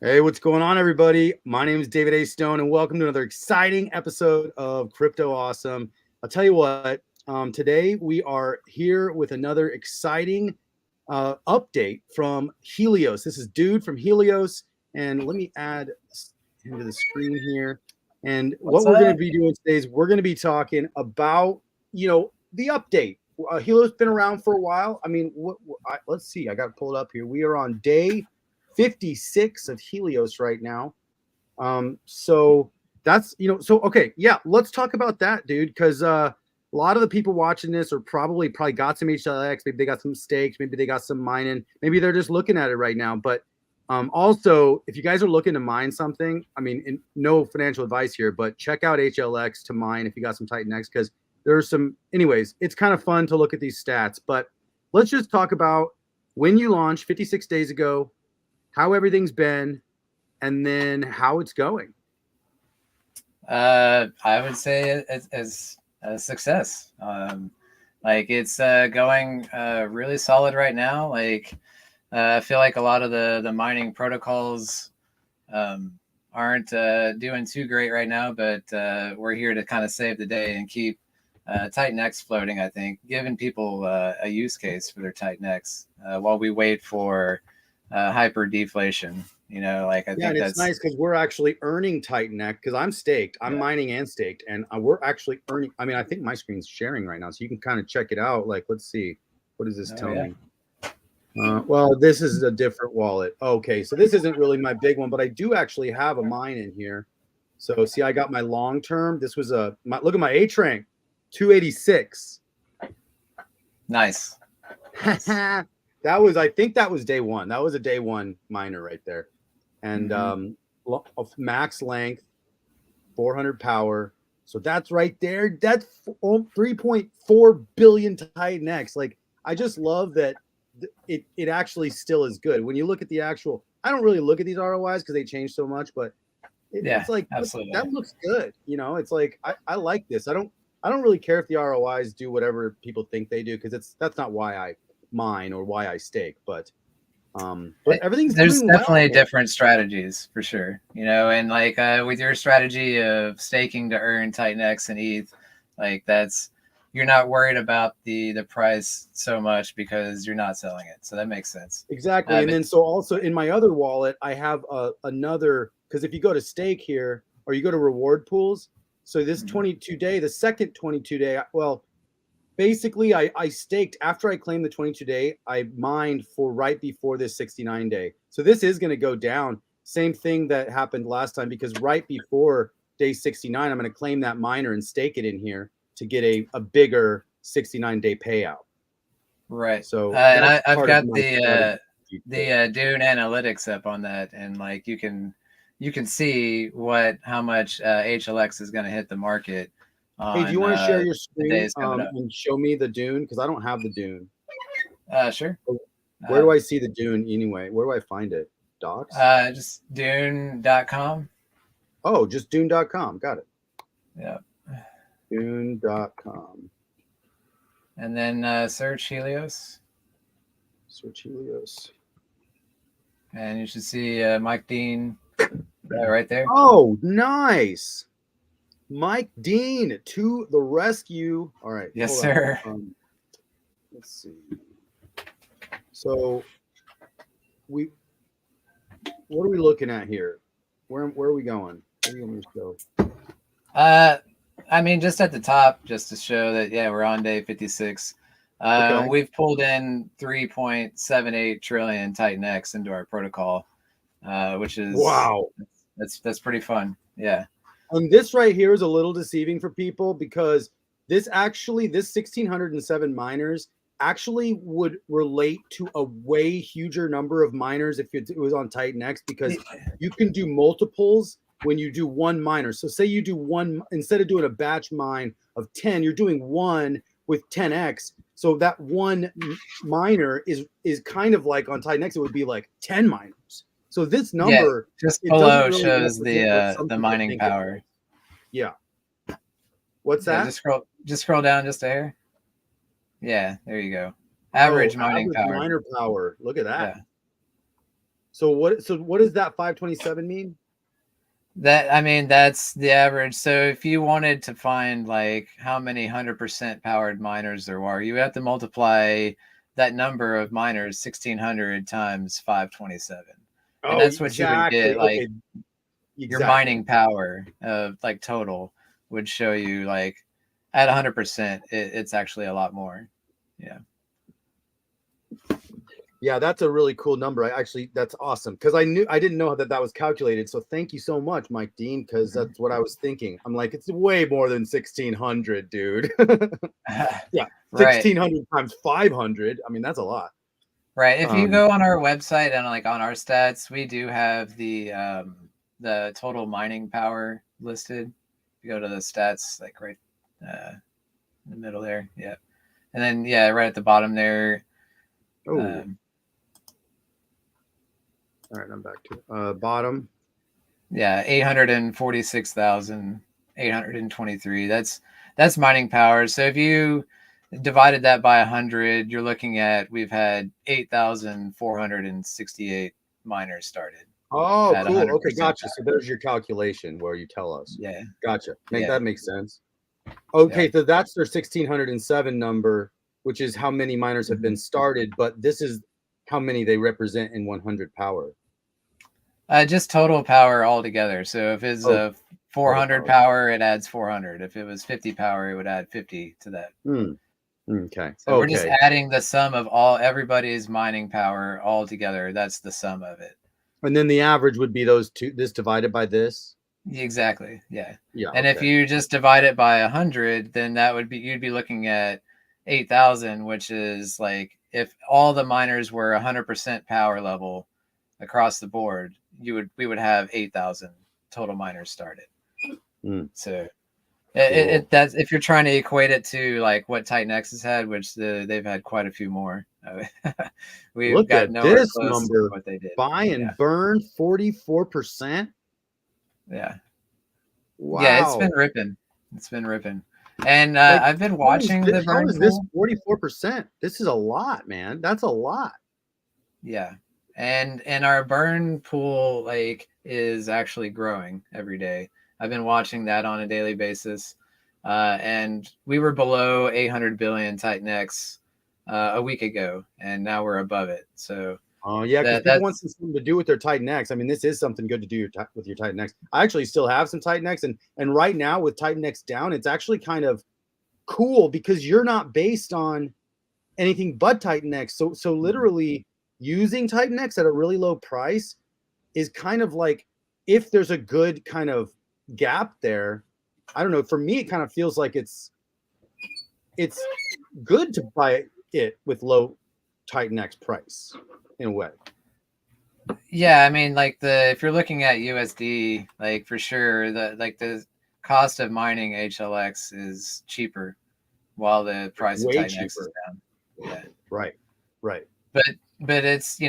Hey, what's going on, everybody? My name is David A. Stone, and welcome to another exciting episode of Crypto Awesome. I'll tell you what, today we are here with another exciting update from Helios. This is Dude from Helios, and let me add him to the screen here. And What's what we're going to up? be doing today is we're going to be talking about, the update. Helios been around for a while. I mean, let's see. I got to pull it up here. We are on day 56 of Helios right now. So that's, okay. Yeah, let's talk about that, dude. Because a lot of the people watching this are probably got some HLX. Maybe they got some stakes. Maybe they got some mining. Maybe they're just looking at it right now. But also, if you guys are looking to mine something, I mean, no financial advice here, but check out HLX to mine if you got some TITANX, because there's some, anyways, it's kind of fun to look at these stats. But let's just talk about when you launched 56 days ago, how everything's been, and then how it's going. I would say it's a success. Like it's going really solid right now. Like I feel like a lot of the mining protocols aren't doing too great right now, but we're here to kind of save the day and keep TITANX floating. I think giving people a use case for their TITANX while we wait for hyper deflation. Like I think And it's nice because we're actually earning TITANX because I'm staked. I'm mining and staked, and we're actually earning. I mean, I think my screen's sharing right now, so you can kind of check it out. Like, let's see, what does this tell me? Well, this is a different wallet. Okay, so this isn't really my big one, but I do actually have a mine in here. So see, I got my long term. This was look at my H rank, 286. Nice. I think that was day one. That was a day one miner right there. And max length, 400 power. So that's right there. That's 3.4 billion TITANX. Like, I just love that it actually still is good. When you look at the actual, I don't really look at these ROIs because they change so much, but it's like, absolutely. that looks good. It's like, I like this. I don't really care if the ROIs do whatever people think they do, because that's not why I mine or why I stake. But everything's there's doing definitely well. different strategies for sure, and like with your strategy of staking to earn TITANX and ETH, like you're not worried about the price so much because you're not selling it, so that makes sense. Exactly. And then so also in my other wallet, I have another, because if you go to stake here or you go to reward pools, so this 22 day, the second 22 day, well, basically I staked after I claimed the 22 day, I mined for right before this 69 day. So this is going to go down. Same thing that happened last time, because right before day 69, I'm going to claim that miner and stake it in here to get a bigger 69-day payout. Right. So and I've got the Dune analytics up on that, and like you can see how much HLX is going to hit the market. Hey, do you want to share your screen and show me the Dune? Because I don't have the Dune. Sure. Where do I see the Dune anyway? Where do I find it? Docs? Just Dune.com. Oh, just Dune.com. Got it. Yeah. Dune.com. And then search Helios. Search Helios. And you should see Mike Dean right there. Oh, nice. Mike Dean to the rescue. All right. Yes, sir. Let's see. So what are we looking at here? Where are we going? Where are you going to go? I mean, just at the top, just to show that, we're on day 56. Okay. We've pulled in 3.78 trillion TITANX into our protocol, which is wow. That's pretty fun. Yeah. And this right here is a little deceiving for people, because this 1,607 miners actually would relate to a way huger number of miners if it was on TITANX, because you can do multiples when you do one miner. So say you do one, instead of doing a batch mine of 10, you're doing one with 10x. So that one miner is kind of like on TITANX, it would be like 10 miners. So this number just below really shows the mining power. Yeah. What's that? Just scroll down just a hair. Yeah, there you go. Average mining power. Miner power. Look at that. So what does that 527 mean? That, I mean, that's the average. So if you wanted to find like how many 100% powered miners there are, you have to multiply that number of miners 1600 times 527. And Oh, that's what you would exactly. get, like Okay, your exactly. mining power of like total would show you like at 100%, it's actually a lot more. Yeah. Yeah, that's a really cool number. That's awesome because I didn't know that was calculated. So thank you so much, Mike Dean, because that's what I was thinking. I'm like, it's way more than 1600, dude. Yeah, Right. 1600 times 500. I mean, that's a lot. Right. If you go on our website and like on our stats, we do have the total mining power listed. You go to the stats, like right in the middle there. Yeah. And then yeah, right at the bottom there. Oh, all right, I'm back to bottom. Yeah, 846,823. That's mining power. So if you divided that by 100, you're looking at, we've had 8,468 miners started Oh, at cool. 100% Okay, gotcha. power. So there's your calculation where you tell us. Yeah. Gotcha. Yeah. That makes sense. Okay, Yeah. so that's their 1607 number, which is how many miners have been started, but this is how many they represent in 100 power. Just total power altogether. So if it's a 400 power, it adds 400. If it was 50 power, it would add 50 to that. Okay. So we're just adding the sum of everybody's mining power all together. That's the sum of it. And then the average would be those two, this divided by this. Exactly. Yeah. Yeah. And if you just divide it by 100, then that would be, you'd be looking at 8,000, which is like if all the miners were 100% power level across the board, we would have 8,000 total miners started. So that's if you're trying to equate it to like what TITANX has had, which they've had quite a few more. We've got nowhere close to what they did. Buy and burn 44%. Yeah. Wow. Yeah, it's been ripping. It's been ripping. And I've been watching the burn. How is this 44%? This is a lot, man. That's a lot. Yeah. And our burn pool like is actually growing every day. I've been watching that on a daily basis. And we were below 800 billion TITANX a week ago, and now we're above it. So yeah, because people want something to do with their TITANX. I mean, this is something good to do with your TITANX. I actually still have some TITANX, and right now with TITANX down, it's actually kind of cool because you're not based on anything but TITANX. So literally using TITANX at a really low price is kind of like, if there's a good kind of gap there, I don't know. For me, it kind of feels like it's good to buy it with low TITANX price in a way. Yeah, I mean, like if you're looking at USD, like for sure, the cost of mining HLX is cheaper, while the price of TITANX is down. Yeah. Right. But it's,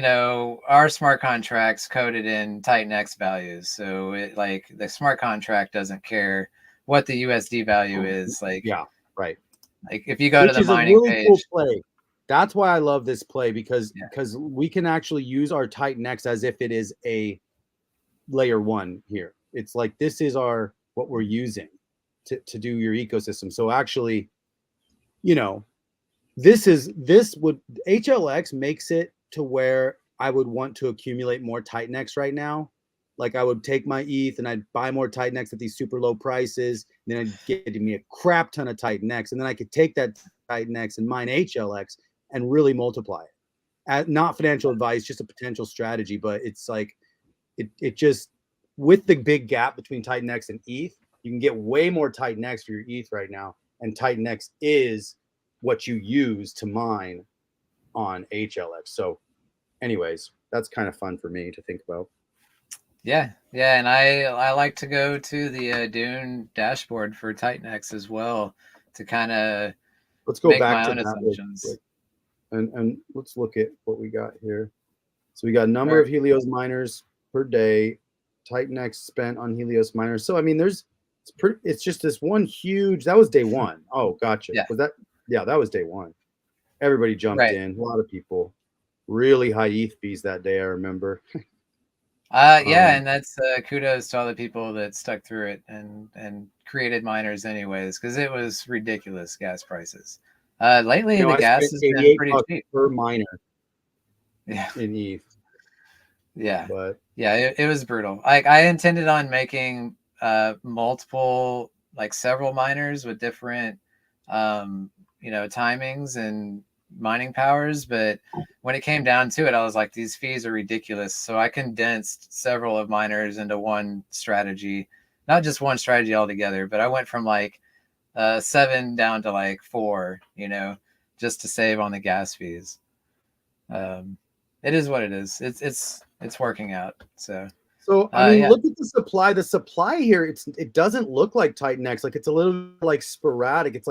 our smart contracts coded in TITANX values, so it like the smart contract doesn't care what the USD value is. Like, yeah, right. Like if you go to the mining page, cool play. That's why I love this play because we can actually use our TITANX as if it is a layer one here. It's like this is what we're using to do your ecosystem. So actually, this would HLX makes it to where I would want to accumulate more TITANX right now. Like I would take my ETH and I'd buy more TITANX at these super low prices. And then I'd get me a crap ton of TITANX, and then I could take that TITANX and mine HLX and really multiply it. Not financial advice, just a potential strategy. But it's like it just, with the big gap between TITANX and ETH, you can get way more TITANX for your ETH right now, and TITANX is what you use to mine on HLX. So anyways, that's kind of fun for me to think about. Yeah, and I like to go to the Dune dashboard for TITANX as well to kind of make my own assumptions. And let's look at what we got here. So we got number of Helios miners per day, TITANX spent on Helios miners. So I mean, it's just this one huge. That was day one. Oh, gotcha. Yeah. Was that? Yeah, that was day one. Everybody jumped in. A lot of people. Really high ETH fees that day, I remember. Yeah, and that's kudos to all the people that stuck through it and created miners anyways, because it was ridiculous gas prices. Lately, You know, the I gas spent has been 88 pretty bucks cheap. per miner Yeah, in ETH, yeah, but yeah. It was brutal. Like I intended on making multiple, like several miners with different, um, timings and mining powers, but when it came down to it, I was like, these fees are ridiculous. So I condensed several of miners into one strategy, not just one strategy altogether, but I went from like 7 down to like 4, just to save on the gas fees. Um, it is what it is. It's working out. So so I mean, yeah, look at the supply. The supply here, it doesn't look like TitanX. Like it's a little like sporadic. It's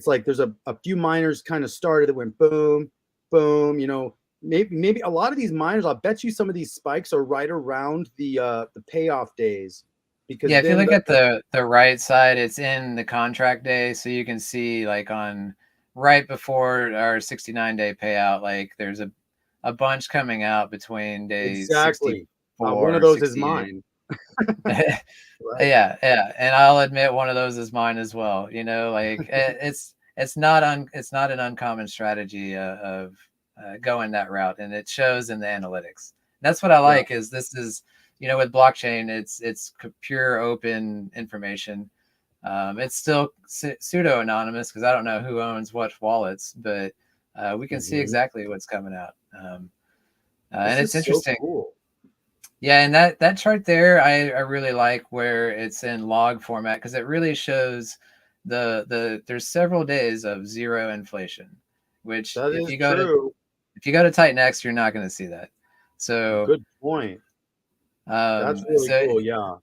like there's a few miners kind of started that went boom, boom. You know, maybe a lot of these miners. I'll bet you some of these spikes are right around the payoff days, because yeah. If you then look at the right side, it's in the contract day, so you can see like on right before our 69-day payout, like there's a bunch coming out between days exactly one of 64, those is 68. mine. Right. Yeah, yeah, and I'll admit one of those is mine as well. Like it's not an uncommon strategy of going that route, and it shows in the analytics. That's what I Yeah. like. Is this is with blockchain, it's pure open information. It's still pseudo anonymous because I don't know who owns what wallets, but we can see Mhm. exactly what's coming out, and This it's is so interesting. cool. Yeah, and that chart there, I really like where it's in log format because it really shows there's several days of zero inflation, which That if is you go to true. TitanX, you're not going to see that. So Good point. That's really so cool. Yeah.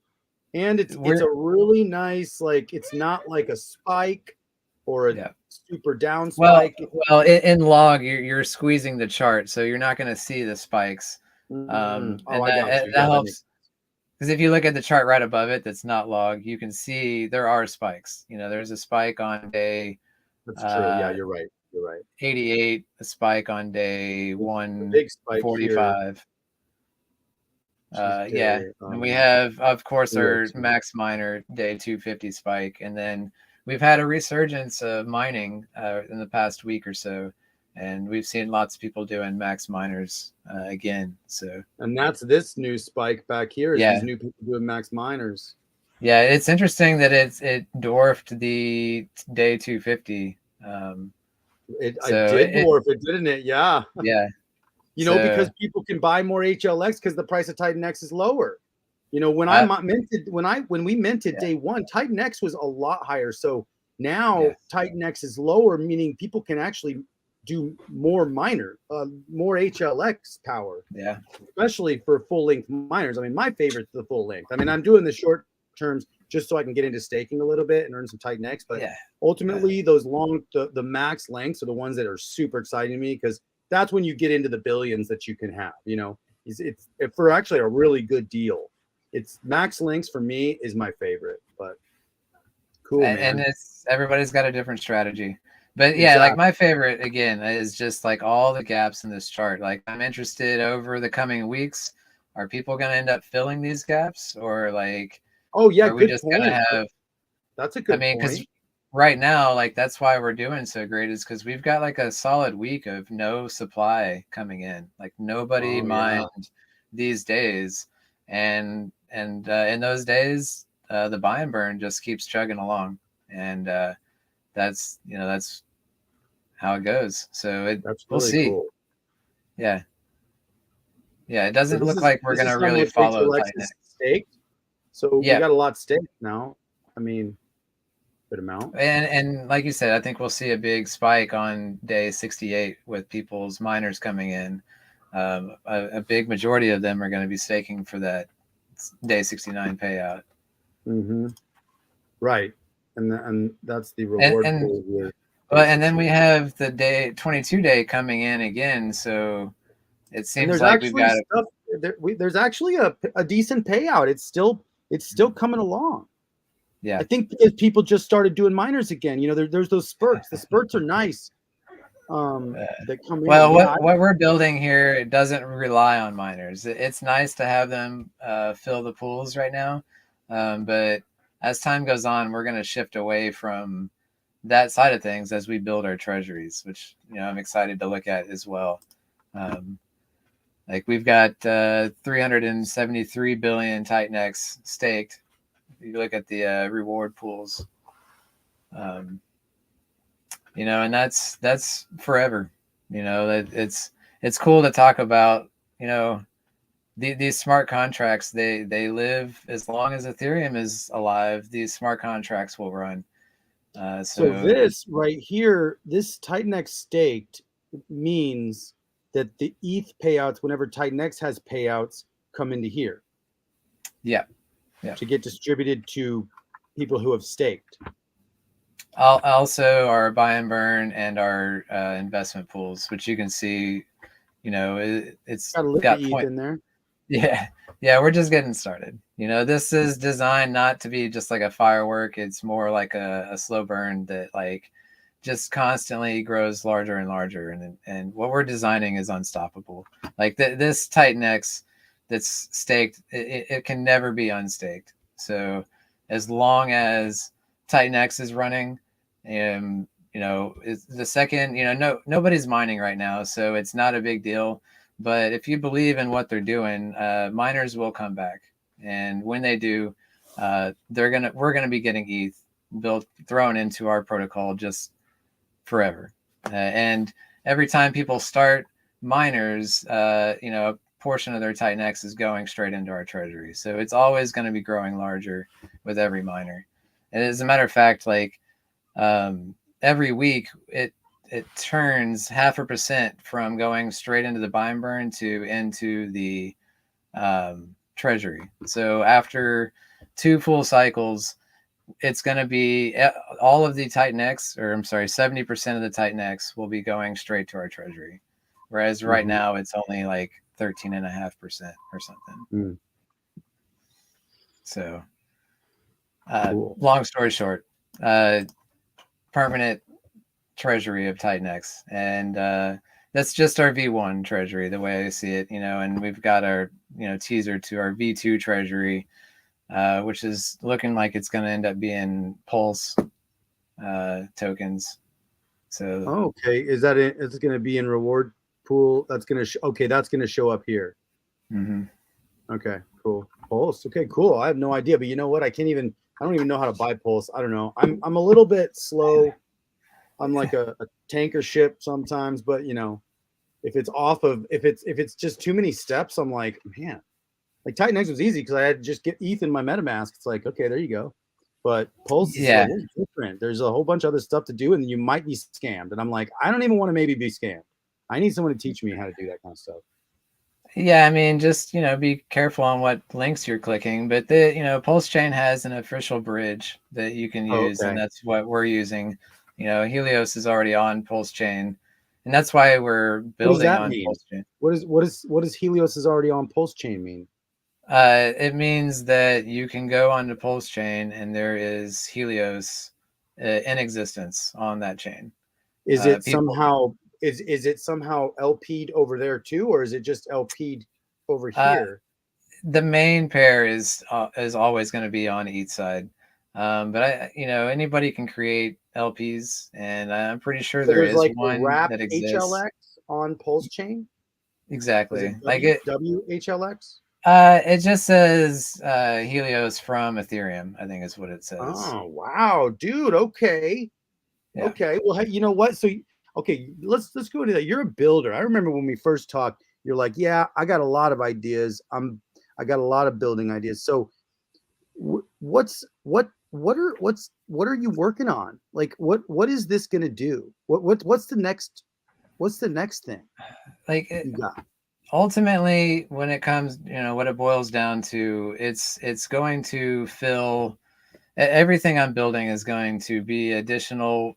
And it's we're a really nice, like it's not like a spike or a yeah. super down Well, spike. in log, you're squeezing the chart, so you're not going to see the spikes, Oh, and I got you. that Yeah, that makes helps. Because if you look at the chart right above it, that's not log, you can see there are spikes. There's a spike on day that's true. Yeah, uh, you're right. You're right. 88, a spike on day The big spike here 145. Yeah, Tuesday, and we have, of course, New York our City. max miner day 250 spike, and then we've had a resurgence of mining in the past week or so, and we've seen lots of people doing max miners again. So And that's this new spike back here is yeah, these new people doing max miners. yeah, it's interesting that it dwarfed the day 250. I So did dwarf it, didn't it? Yeah. yeah, You know, so because people can buy more HLX because the price of Titan X is lower. You know, uh, when we minted yeah, day one, Titan X was a lot higher. So now yeah, Titan X is lower, meaning people can actually do more more HLX power, yeah, especially for full length miners. I mean, my favorite's the full length. I mean, I'm doing the short terms just so I can get into staking a little bit and earn some Titan X. But yeah, yeah. ultimately, those the max lengths are the ones that are super exciting to me because that's when you get into the billions that you can have. You know, it's for actually a really good deal. It's max lengths for me is my favorite, but cool, And man. it's everybody's got a different strategy. But yeah, like Exactly. my favorite again is just like all the gaps in this chart. Like I'm interested over the coming weeks. Are people going to end up filling these gaps, or like Oh yeah, are we good just going point. to have? That's a I good mean, because point. right now, like that's why we're doing so great is because we've got like a solid week of no supply coming in. Like nobody Oh yeah. mined these days, and in those days, the buy and burn just keeps chugging along, and that's how it goes. So That's we'll really see. cool. Yeah, yeah. It So doesn't look like we're this gonna is how really much follow HLX Titan. is staked. So we Yeah, got a lot staked now. I mean, good amount. and like you said, I think we'll see a big spike on day 68 with people's miners coming in. A big majority of them are going to be staking for that day 69 payout. Mm-hmm. Right. And that's the And reward and pool here, well, and then basically. we have the day 22 day coming in again. So it And seems there's like we've actually got stuff there's actually a decent payout. It's still coming along. I yeah, think because people just started doing miners again. You know, there's those spurts. The spurts are nice. that come in. Well, Yeah, what we're building here, it doesn't rely on miners. It's nice to have them fill the pools right now, but as time goes on, we're going to shift away from that side of things as we build our treasuries, which I'm excited to look at as well. Like we've got 373 billion TITANX staked. If you look at the reward pools, and that's forever. That it's cool to talk about. These smart contracts. They live as long as Ethereum is alive. These smart contracts will run. so this right here, this TITANX staked means that the ETH payouts, whenever TITANX has payouts, come into here. Yeah. To get distributed to people who have staked. Also our buy and burn and our investment pools, which you can see, it's got ETH in there. Yeah, we're just getting started. This is designed not to be just like a firework. It's more like a slow burn that like just constantly grows larger and larger. And what we're designing is unstoppable. Like this TITANX that's staked, it can never be unstaked. So as long as TITANX is running, it's the second, nobody's mining right now, so it's not a big deal. But if you believe in what they're doing, miners will come back, and when they do, we're gonna be getting ETH thrown into our protocol just forever. And every time people start miners, a portion of their TITANX is going straight into our treasury. So it's always going to be growing larger with every miner. And as a matter of fact, like every week it turns 0.5% from going straight into the buy and burn to into the treasury. So after 2 full cycles, it's going to be all of the TITANX, or I'm sorry, 70% of the TITANX will be going straight to our treasury. Whereas right now it's only like 13.5% or something. So cool. Long story short, permanent treasury of TITANX. And that's just our V1 treasury, the way I see it, and we've got our, teaser to our V2 treasury, which is looking like it's going to end up being Pulse tokens. So okay, is that it? It's going to be in reward pool. That's going to that's going to show up here. Okay, cool. Pulse. Okay, cool. I have no idea, but you know what? I don't even know how to buy Pulse. I don't know. I'm a little bit slow. I'm like a tanker ship sometimes, but if it's just too many steps, I'm like, man. Like TITANX was easy because I had to just get ETH in my MetaMask. It's like, okay, there you go. But Pulse is a little different. There's a whole bunch of other stuff to do, and you might be scammed. And I'm like, I don't even want to maybe be scammed. I need someone to teach me how to do that kind of stuff. Yeah, I mean, just be careful on what links you're clicking. But the Pulse Chain has an official bridge that you can use, and that's what we're using. Helios is already on Pulse Chain, and that's why we're building on Pulse Chain. What does Helios is already on Pulse Chain mean? It means that you can go onto Pulse Chain and there is Helios in existence on that chain. Is it somehow LP'd over there too, or is it just LP'd over here? The main pair is always going to be on each side, but anybody can create LPs, and I'm pretty sure there is like one that exists. HLX on Pulse Chain. Exactly, WHLX. It just says Helios from Ethereum, I think is what it says. Oh, wow, dude. Okay. Yeah. Okay. Well, hey, you know what? So, okay, let's go into that. You're a builder. I remember when we first talked, you're like, yeah, I got a lot of ideas. I got a lot of building ideas. So what are you working on? Like, what is this going to do? What's the next thing? Like ultimately, when it comes, what it boils down to, it's going to fill everything I'm building is going to be additional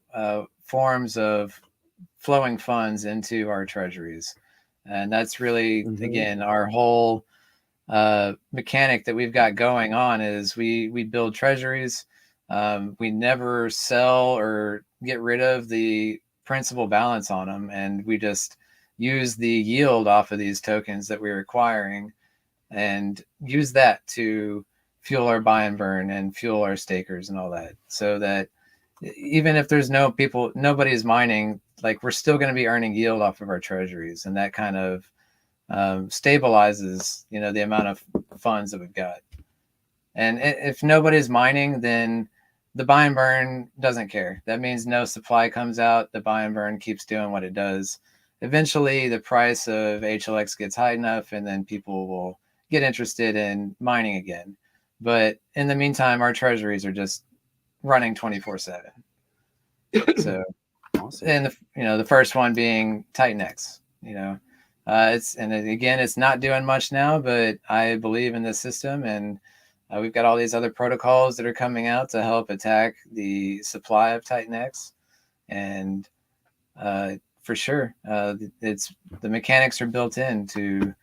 forms of flowing funds into our treasuries. And that's really, again, our whole mechanic that we've got going on is we build treasuries. We never sell or get rid of the principal balance on them, and we just use the yield off of these tokens that we're acquiring and use that to fuel our buy and burn and fuel our stakers and all that, so that even if there's nobody's mining, like we're still going to be earning yield off of our treasuries, and that kind of stabilizes, the amount of funds that we've got. And if nobody's mining, then the buy and burn doesn't care. That means no supply comes out. The buy and burn keeps doing what it does. Eventually, the price of HLX gets high enough, and then people will get interested in mining again. But in the meantime, our treasuries are just running 24/7. So, Awesome. and the first one being TITANX. It's not doing much now, but I believe in this system, and we've got all these other protocols that are coming out to help attack the supply of TITANX, and for sure, it's the mechanics are built in to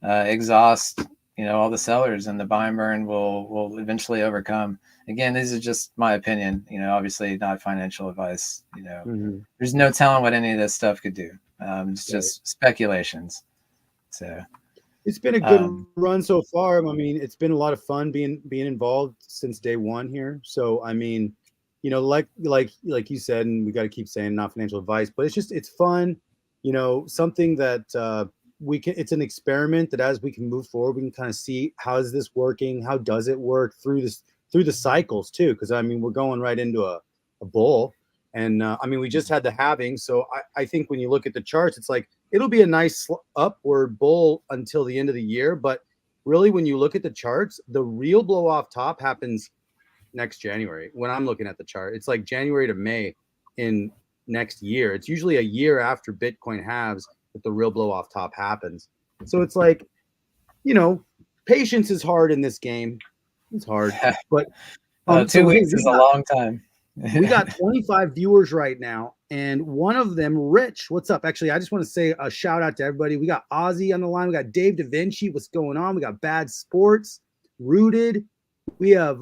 exhaust all the sellers, and the buy and burn will eventually overcome. Again, this is just my opinion, obviously not financial advice. There's no telling what any of this stuff could do. It's just speculations. So it's been a good run so far. I mean, it's been a lot of fun being involved since day one here. So I mean, like you said, and we got to keep saying not financial advice, but it's fun. Something that it's an experiment that as we can move forward, we can kind of see how is this working, how does it work through the cycles too, because I mean we're going right into a bull, and I mean we just had the halving, so I think when you look at the charts, it's like it'll be a nice upward bull until the end of the year, but really when you look at the charts, the real blow off top happens next January. When I'm looking at the chart, it's like January to May in next year. It's usually a year after Bitcoin halves that the real blow off top happens. So it's like, patience is hard in this game. It's hard, but 2 weeks is a long time. We got 25 viewers right now, and one of them, Rich, what's up? Actually, I just want to say a shout out to everybody. We got Ozzy on the line. We got Dave Da Vinci. What's going on? We got Bad Sports, Rooted. We have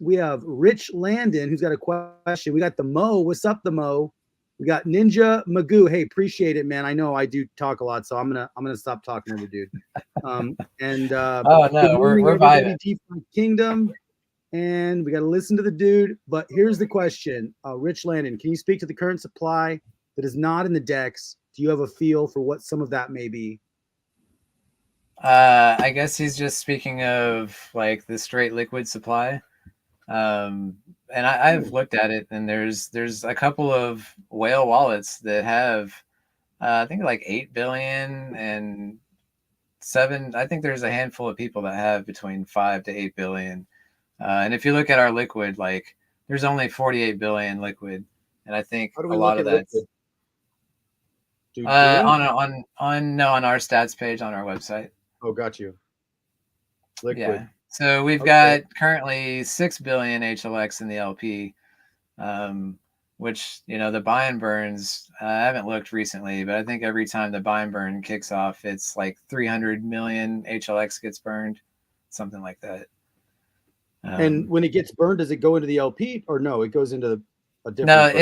Rich Landon, who's got a question. We got the Mo. What's up, the Mo? We got Ninja Magoo. Hey, appreciate it, man. I know I do talk a lot, so I'm gonna stop talking over, dude. Oh no, we're vibing. DeFi Kingdom, and we got to listen to the dude. But here's the question, Rich Landon, can you speak to the current supply that is not in the DEX? Do you have a feel for what some of that may be? I guess he's just speaking of like the straight liquid supply. And I've looked at it, and there's a couple of whale wallets that have I think like 8 billion and 7. I think there's a handful of people that have between 5 to 8 billion. And if you look at our liquid, like there's only 48 billion liquid, and I think a lot of that's on our stats page on our website. Oh, got you. Liquid. Yeah. So we've got currently 6 billion HLX in the LP, which, the buy and burns, I haven't looked recently, but I think every time the buy and burn kicks off, it's like 300 million HLX gets burned, something like that. And when it gets burned, does it go into the LP or no? It goes into a different. No, burn.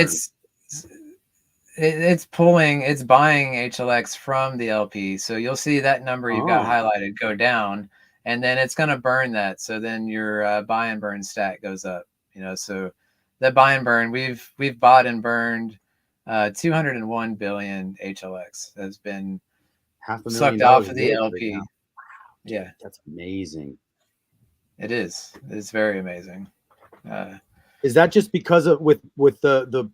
It's buying HLX from the LP. So you'll see that number you've got highlighted go down, and then it's going to burn that. So then your buy and burn stat goes up, so that buy and burn, we've bought and burned 201 billion HLX has been sucked off of the LP. Wow. Yeah. That's amazing. It is. It's very amazing. Is that just because of with the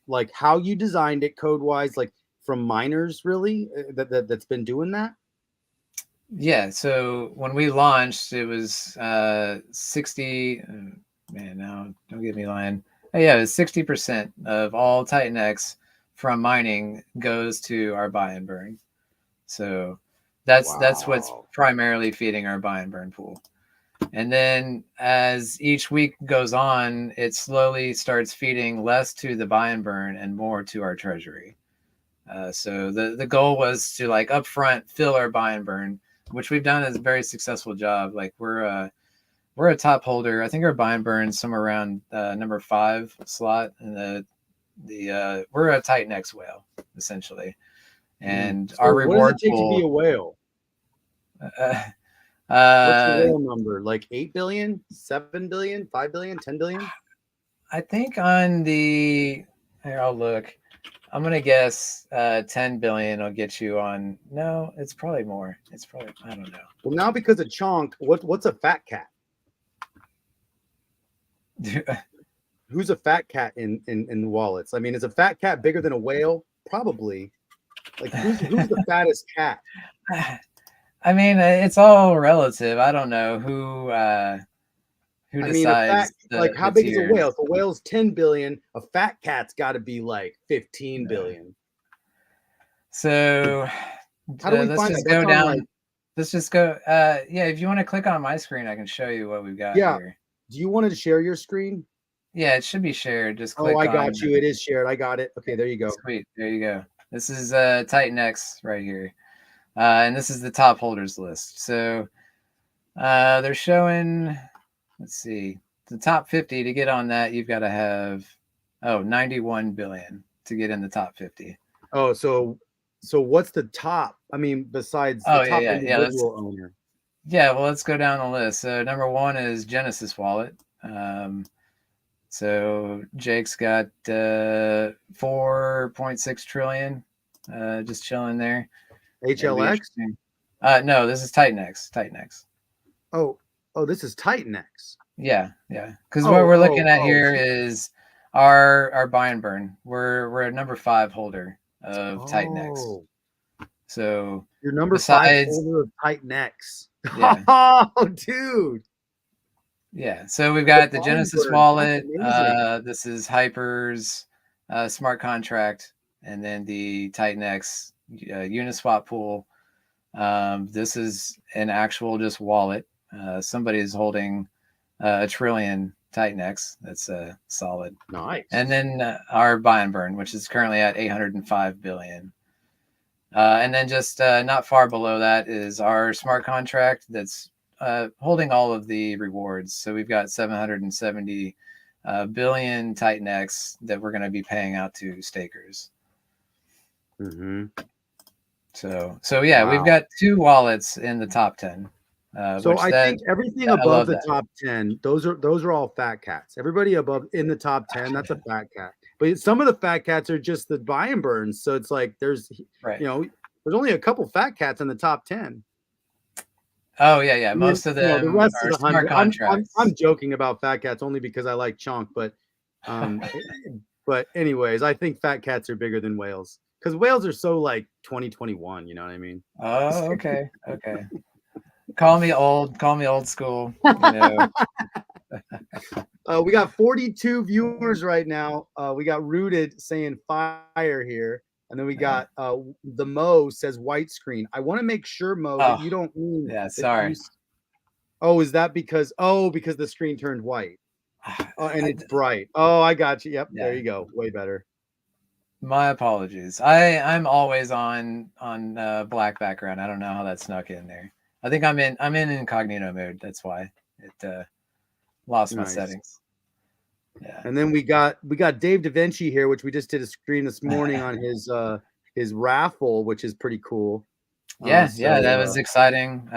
like how you designed it code wise, like from miners really that's been doing that? Yeah. So when we launched, it was 60. Man, now don't get me lying. Oh, yeah, it was 60% of all TITANX from mining goes to our buy and burn. So that's what's primarily feeding our buy and burn pool. And then as each week goes on, it slowly starts feeding less to the buy and burn and more to our treasury. So the goal was to like upfront fill our buy and burn, which we've done as a very successful job. Like we're a top holder. I think our buy and burn somewhere around number 5 slot in the we're a TITANX whale essentially, and So our what does it reward take to be pool. a whale? Uh, What's the uh, whale number? Like 8 billion, 7 billion, 5 billion, 10 billion? I think on the here I'll look. I'm gonna guess 10 billion will get you on. No, it's probably more. It's probably I don't know. Well, now because of chonk, what's a fat cat? Who's a fat cat in wallets? I mean, is a fat cat bigger than a whale? Probably. Like who's the fattest cat? I mean, it's all relative. I don't know who I mean, a fat decides like how the big is a tiers. whale? If a whale's 10 billion, a fat cat's got to be like 15 Yeah. billion. So How do we let's find that? just That's go on like down. Let's just go. Yeah, if you want to click on my screen, I can show you what we've got yeah. here. Do you want to share your screen? Yeah, it should be shared. Just Oh, click I on. got you. It is shared. I got it. Okay, there you go. Sweet. There you go. This is TITANX right here. And this is the top holders list. So they're showing, let's see, the top 50. To get on that, you've got to have 91 billion to get in the top 50. Oh, so what's the top? I mean, besides the Oh top yeah. individual owner. Well, let's go down the list. So number one is Genesis Wallet. So Jake's got 4.6 trillion just chilling there. HLX? No, this is TITANX. TITANX. Oh, this is TITANX. Yeah. Because what we're looking at here shit. is our buy and burn. We're a number 5 holder of TITANX. So you're number besides, 5 holder of TITANX. Yeah. Oh, dude. Yeah. So we've got the Genesis burn. wallet. That's This is Hyper's smart contract, and then the TITANX Uniswap pool. This is an actual just wallet. Somebody is holding a trillion TITANX. That's solid. nice. And then our buy and burn, which is currently at 805 billion. And then just not far below that is our smart contract that's holding all of the rewards. So we've got 770 billion TITANX that we're going to be paying out to stakers. Mm-hmm. So yeah, wow. We've got 2 wallets in the top 10. So I think everything above the top 10, those are all fat cats. Everybody above in the top 10, that's a fat cat. But some of the fat cats are just the buy and burns. So it's like there's there's only a couple fat cats in the top 10. Oh yeah. Most of them the rest are of the smart contracts. I'm joking about fat cats only because I like chonk, but but anyways, I think fat cats are bigger than whales because whales are so like 2021. You know what I mean? Oh, okay. Call me old school. You know. We got 42 viewers right now. We got Rooted saying fire here. And then we got the Mo says white screen. I want to make sure, Mo, that you don't mean sorry. Is that because the screen turned white? And it's bright. Oh, I got you. Yep, there you go. Way better. My apologies. I'm always on black background. I don't know how that snuck in there. I think I'm in incognito mode. That's why it lost my settings. Yeah. And then we got Dave Da Vinci here, which we just did a screen this morning on his raffle, which is pretty cool. Yeah, that was exciting.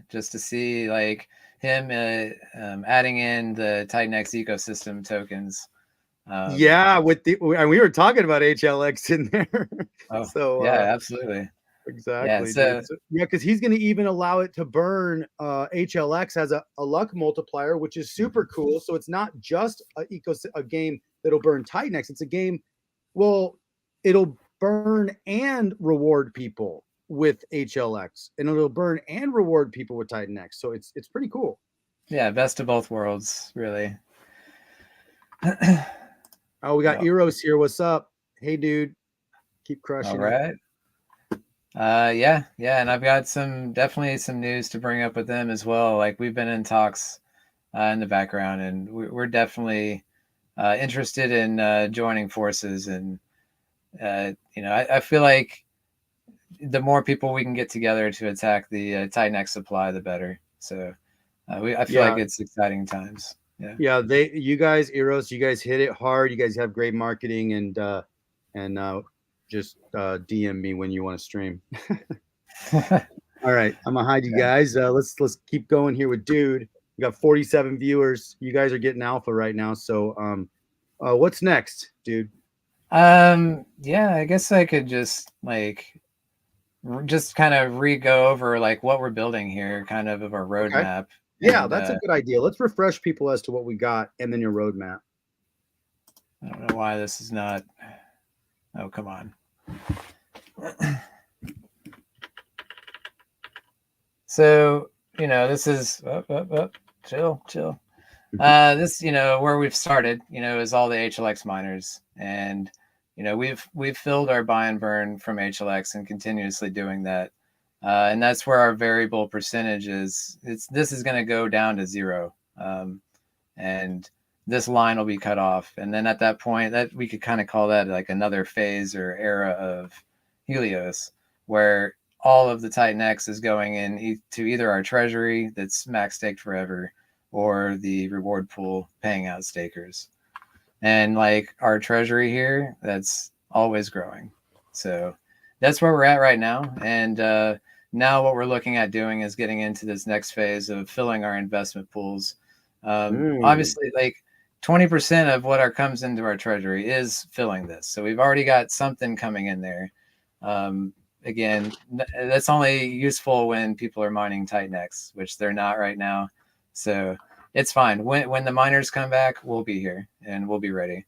Just to see like him adding in the TITANX ecosystem tokens. And we were talking about HLX in there. Absolutely. Exactly. So because he's going to even allow it to burn HLX as a luck multiplier, which is super cool. So it's not just a game that'll burn TITANX. It's a game, it'll burn and reward people with HLX, and it'll burn and reward people with TITANX. So it's pretty cool. Yeah, best of both worlds, really. Oh, we got Eros here. What's up? Hey, dude. Keep crushing. All right. And I've got definitely some news to bring up with them as well. Like we've been in talks in the background, and we're definitely interested in joining forces. And I feel like the more people we can get together to attack the TITANX supply, the better. So I feel like it's exciting times. Yeah, you guys, Eros, you guys hit it hard. You guys have great marketing, and just DM me when you want to stream. All right, I'm gonna hide you guys. Let's keep going here with dude. We got 47 viewers. You guys are getting alpha right now. So what's next, dude? Yeah, I guess I could just just kind of re-go over like what we're building here, kind of our Okay. roadmap. Yeah, And that's a good idea. Let's refresh people as to what we got and then your roadmap. I don't know why this is not. Oh, come on. So, this is chill. This, where we've started, is all the HLX miners, and we've filled our buy and burn from HLX and continuously doing that, and that's where our variable percentage is. This is going to go down to 0, and this line will be cut off, and then at that point, that we could kind of call that like another phase or era of Helios, where all of the TITANX is going in to either our treasury that's max staked forever, or the reward pool paying out stakers. And like our treasury here, that's always growing. So that's where we're at right now. And now what we're looking at doing is getting into this next phase of filling our investment pools. Obviously, like 20% of what comes into our treasury is filling this. So we've already got something coming in there. Again, that's only useful when people are mining TITANX, which they're not right now. So it's fine. When the miners come back, we'll be here and we'll be ready.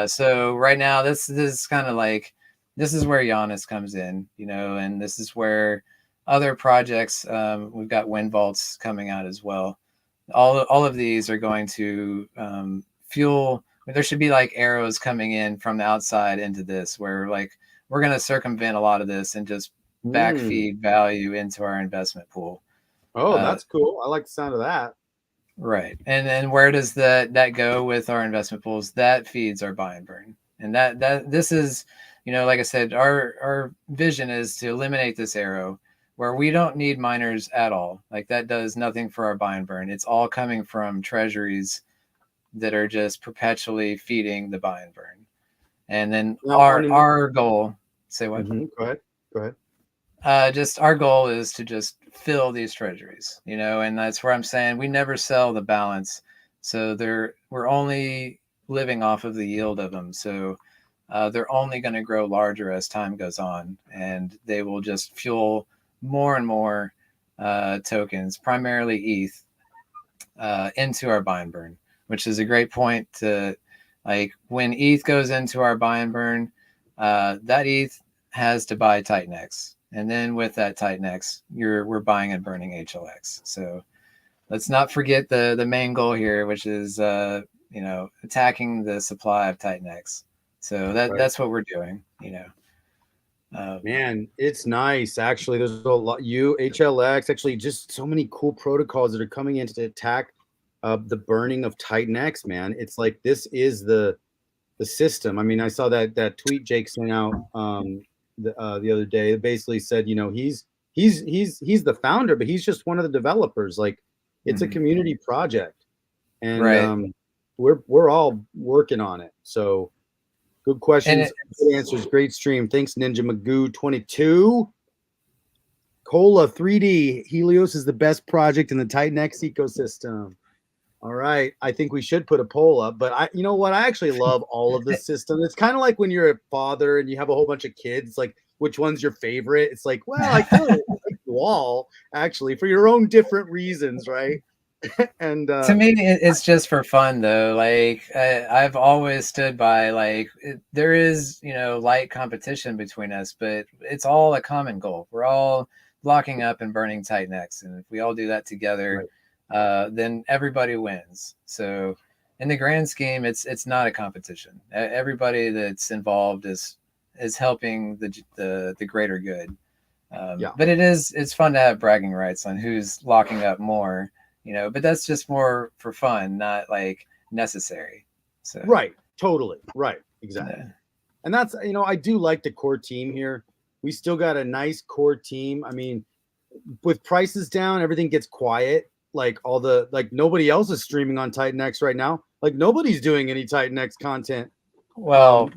So right now, this is kind of like, this is where Giannis comes in, and this is where other projects, we've got wind vaults coming out as well. All of these are going to fuel. There should be like arrows coming in from the outside into this, where like we're going to circumvent a lot of this and just backfeed value into our investment pool. Oh, that's cool. I like the sound of that. Right. And then where does that go with our investment pools? That feeds our buy and burn. And that this is, like I said, our vision is to eliminate this arrow where we don't need miners at all. Like that does nothing for our buy and burn. It's all coming from treasuries that are just perpetually feeding the buy and burn. And then Now, our goal, say what? Go ahead. Just our goal is to just fill these treasuries, and that's where I'm saying we never sell the balance. So we're only living off of the yield of them. So they're only going to grow larger as time goes on, and they will just fuel more and more tokens, primarily ETH, into our buy and burn, which is a great point to, like, when ETH goes into our buy and burn, that ETH has to buy TITANX. And then with that TITANX, we're buying and burning HLX. So let's not forget the main goal here, which is attacking the supply of TITANX. So that's what we're doing. Man, it's nice. Actually, there's a lot. HLX, actually, just so many cool protocols that are coming in to attack the burning of TITANX. Man, it's like this is the system. I mean, I saw that tweet Jake sent out the other day. It basically said, he's the founder, but he's just one of the developers. Like, it's a community project, and right. We're all working on it. So. Good questions, good answers, great stream. Thanks, Ninja Magoo 22. Cola 3D. Helios is the best project in the TITANX ecosystem. All right. I think we should put a poll up, but you know what? I actually love all of the system. It's kind of like when you're a father and you have a whole bunch of kids, like which one's your favorite? It's like, well, I kind of like you all actually for your own different reasons, right? And to me, it's just for fun, though. Like I've always stood by, like, there is, light competition between us, but it's all a common goal. We're all locking up and burning TITANX, and if we all do that together, then everybody wins. So in the grand scheme, it's not a competition. Everybody that's involved is helping the greater good. But it's fun to have bragging rights on who's locking up more. But that's just more for fun, not like necessary. So right, totally right, exactly. Yeah. And that's I do like the core team here. We still got a nice core team. I mean, with prices down, everything gets quiet, like all the like nobody else is streaming on TitanX right now. Like nobody's doing any TitanX content. Well,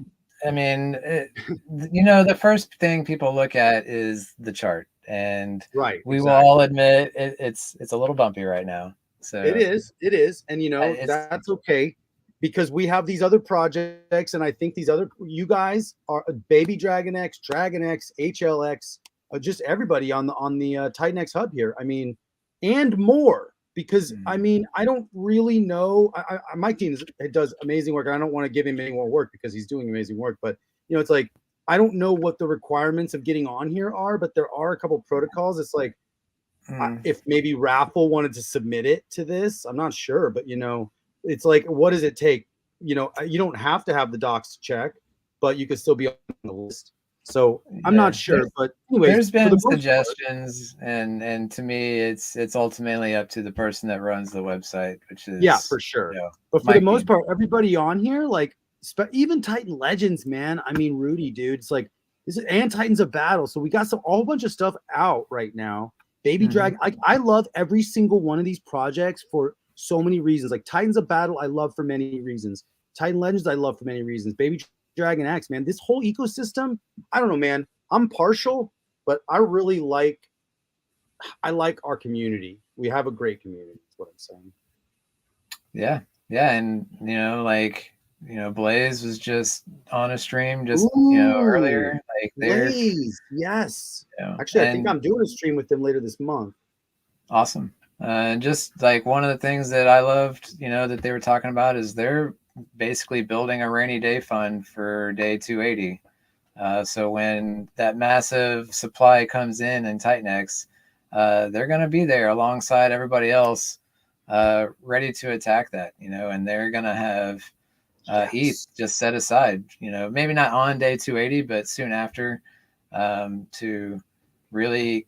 I mean, the first thing people look at is the chart, and Right, we will exactly. all admit it's a little bumpy right now. So It is, and it's that's okay because we have these other projects, and I think these other you guys are Baby Dragon X, Dragon X, HLX, just everybody on the Titan X hub here. I mean, and more because I mean I don't really know. My team does amazing work. I don't want to give him any more work because he's doing amazing work, but it's like I don't know what the requirements of getting on here are, but there are a couple protocols. It's like if maybe Raffle wanted to submit it to this, I'm not sure, but it's like, what does it take? You don't have to have the docs to check, but you could still be on the list. So I'm not sure, but anyways, there's for the been most part, suggestions, and to me, it's ultimately up to the person that runs the website, which is yeah, for sure. But for the most part, everybody on here, like even Titan Legends, man. I mean, Rudy, dude, it's like and Titans of Battle. So we got a whole bunch of stuff out right now. Baby Dragon, I love every single one of these projects for so many reasons. Like Titans of Battle, I love for many reasons. Titan Legends, I love for many reasons. Baby Dragon X, man, this whole ecosystem, I don't know, man. I'm partial, but I really like our community. We have a great community, is what I'm saying. Yeah, and Blaze was just on a stream just earlier. Like Blaze, yes. Actually, I think and I'm doing a stream with them later this month. Awesome. And just like one of the things that I loved, that they were talking about is they're basically building a rainy day fund for day 280. So when that massive supply comes in TitanX, they're going to be there alongside everybody else, ready to attack that, and they're going to have ETH just set aside, maybe not on day 280, but soon after, to really,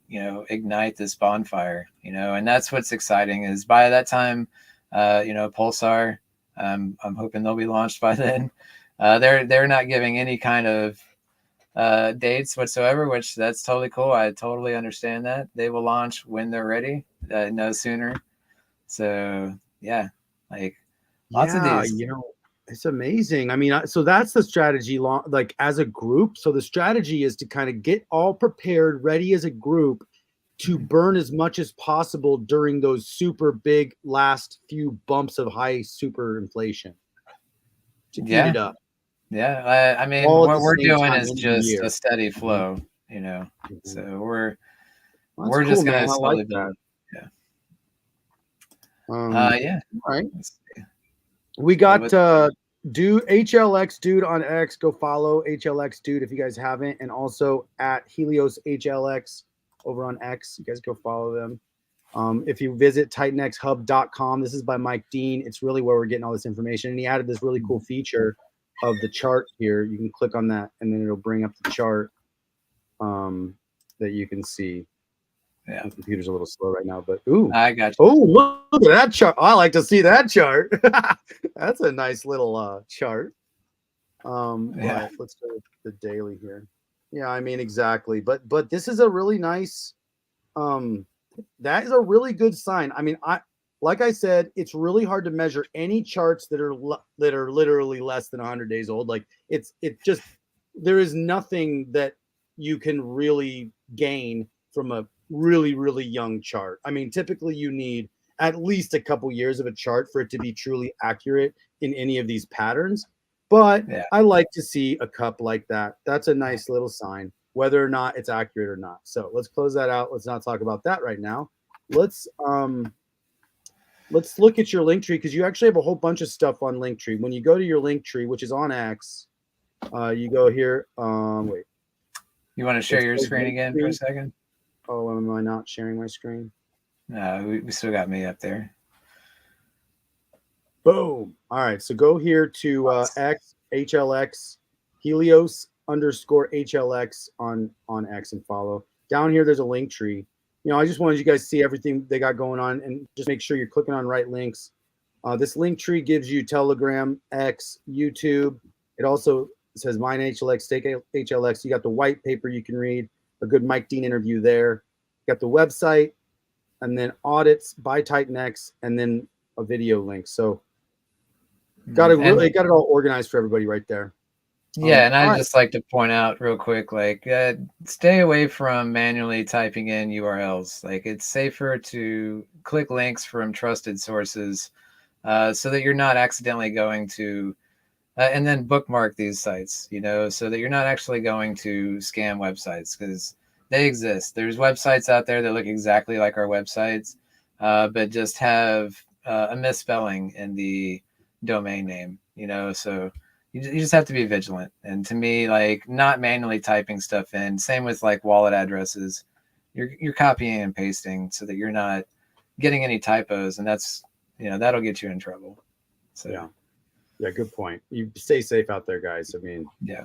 ignite this bonfire, and that's what's exciting is by that time, Pulsar, I'm hoping they'll be launched by then. They're not giving any kind of dates whatsoever, which that's totally cool. I totally understand that. They will launch when they're ready, no sooner. So yeah, like lots of these. It's amazing. I mean, so that's the strategy, like as a group. So the strategy is to kind of get all prepared, ready as a group to burn as much as possible during those super big last few bumps of high super inflation to eat it up. Yeah, I mean, all what we're doing is just a steady flow, So we're cool, just gonna man. slowly build. Yeah. All right. We got dude HLX dude on X. Go follow HLX dude if you guys haven't, and also at Helios HLX over on X. You guys go follow them. If you visit titanxhub.com, this is by Mike Dean. It's really where we're getting all this information, and he added this really cool feature of the chart here. You can click on that, and then it'll bring up the chart that you can see. Yeah, my computer's a little slow right now, but ooh, I got you. Oh, look at that chart. I like to see that chart. That's a nice little chart. But let's go with the daily here. Yeah, I mean exactly. But this is a really nice. That is a really good sign. I mean, like I said, it's really hard to measure any charts that are literally less than 100 days old. Like it's just there is nothing that you can really gain from a really young chart. I mean, typically you need at least a couple years of a chart for it to be truly accurate in any of these patterns. But I like to see a cup like that. That's a nice little sign, whether or not it's accurate or not. So let's close that out. Let's not talk about that right now. Let's look at your link tree, because you actually have a whole bunch of stuff on link tree. When you go to your link tree, which is on X, you go here. Wait. You want to share your screen again for a second? Oh, am I not sharing my screen? No, we still got me up there. Boom. All right. So go here to X, HLX, Helios _HLX on X and follow. Down here, there's a link tree. I just wanted you guys to see everything they got going on, and just make sure you're clicking on right links. This link tree gives you Telegram, X, YouTube. It also says Mine HLX, Stake HLX. You got the white paper you can read, a good Mike Dean interview there. You got the website, and then audits by TITANX, and then a video link. So got it all organized for everybody right there. Yeah, and I'd right. just like to point out real quick, like, stay away from manually typing in URLs. Like, it's safer to click links from trusted sources, so that you're not accidentally going to, and then bookmark these sites, so that you're not actually going to scam websites, because they exist. There's websites out there that look exactly like our websites, but just have a misspelling in the domain name, so you just have to be vigilant. And to me, like, not manually typing stuff in, same with like wallet addresses, you're copying and pasting so that you're not getting any typos, and that's, that'll get you in trouble. So yeah, good point. You stay safe out there, guys. I mean, yeah.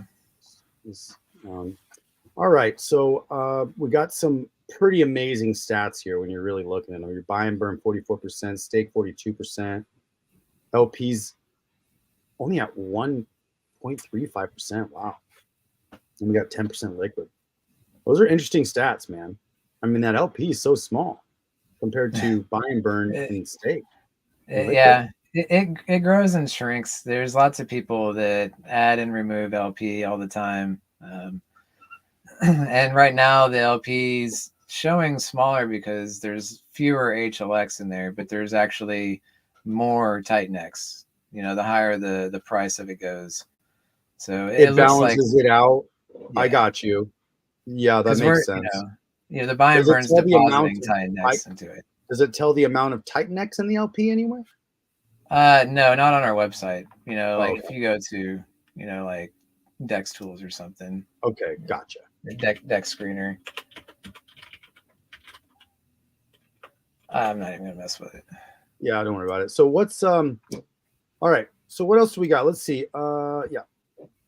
All right, so we got some pretty amazing stats here when you're really looking at them. Your buy and burn 44%, stake 42%, LPs only at 1.35%. Wow. And we got 10% liquid. Those are interesting stats, man. I mean, that LP is so small compared to buy and burn and stake. It grows and shrinks. There's lots of people that add and remove LP all the time. And right now the LP's showing smaller because there's fewer HLX in there, but there's actually more TITANX, the higher the price of it goes. So it looks balances like, it out. Yeah. I got you. Yeah, that makes sense. The buy and burn's depositing TITANX into it. Does it tell the amount of TITANX in the LP anywhere? No, not on our website. Like if you go to, like Dex Tools or something. Okay, gotcha. Dex Screener. I'm not even gonna mess with it. Yeah, don't worry about it. So what's all right. So what else do we got? Let's see. Yeah.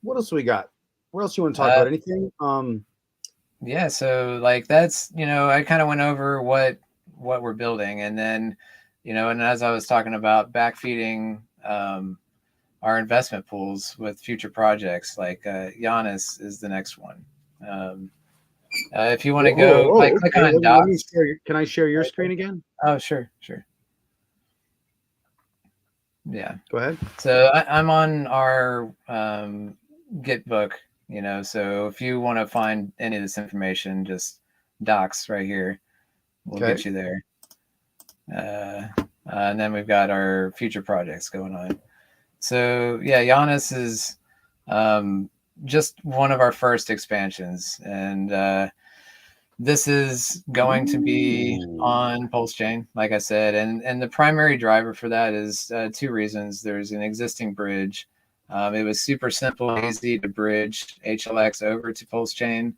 What else do we got? What else you want to talk about? Anything? Yeah, so like that's, I kind of went over what we're building, and then, and as I was talking about backfeeding our investment pools with future projects, like Giannis is the next one. If you want to go, click on docs. Can I share your screen again? Oh, sure. Yeah. Go ahead. So I'm on our Git book, so if you want to find any of this information, just docs right here. We'll get you there. And then we've got our future projects going on. So yeah, Giannis is just one of our first expansions, and this is going to be on Pulse Chain, like I said, and the primary driver for that is two reasons. There's an existing bridge. It was super simple, easy to bridge HLX over to Pulse Chain,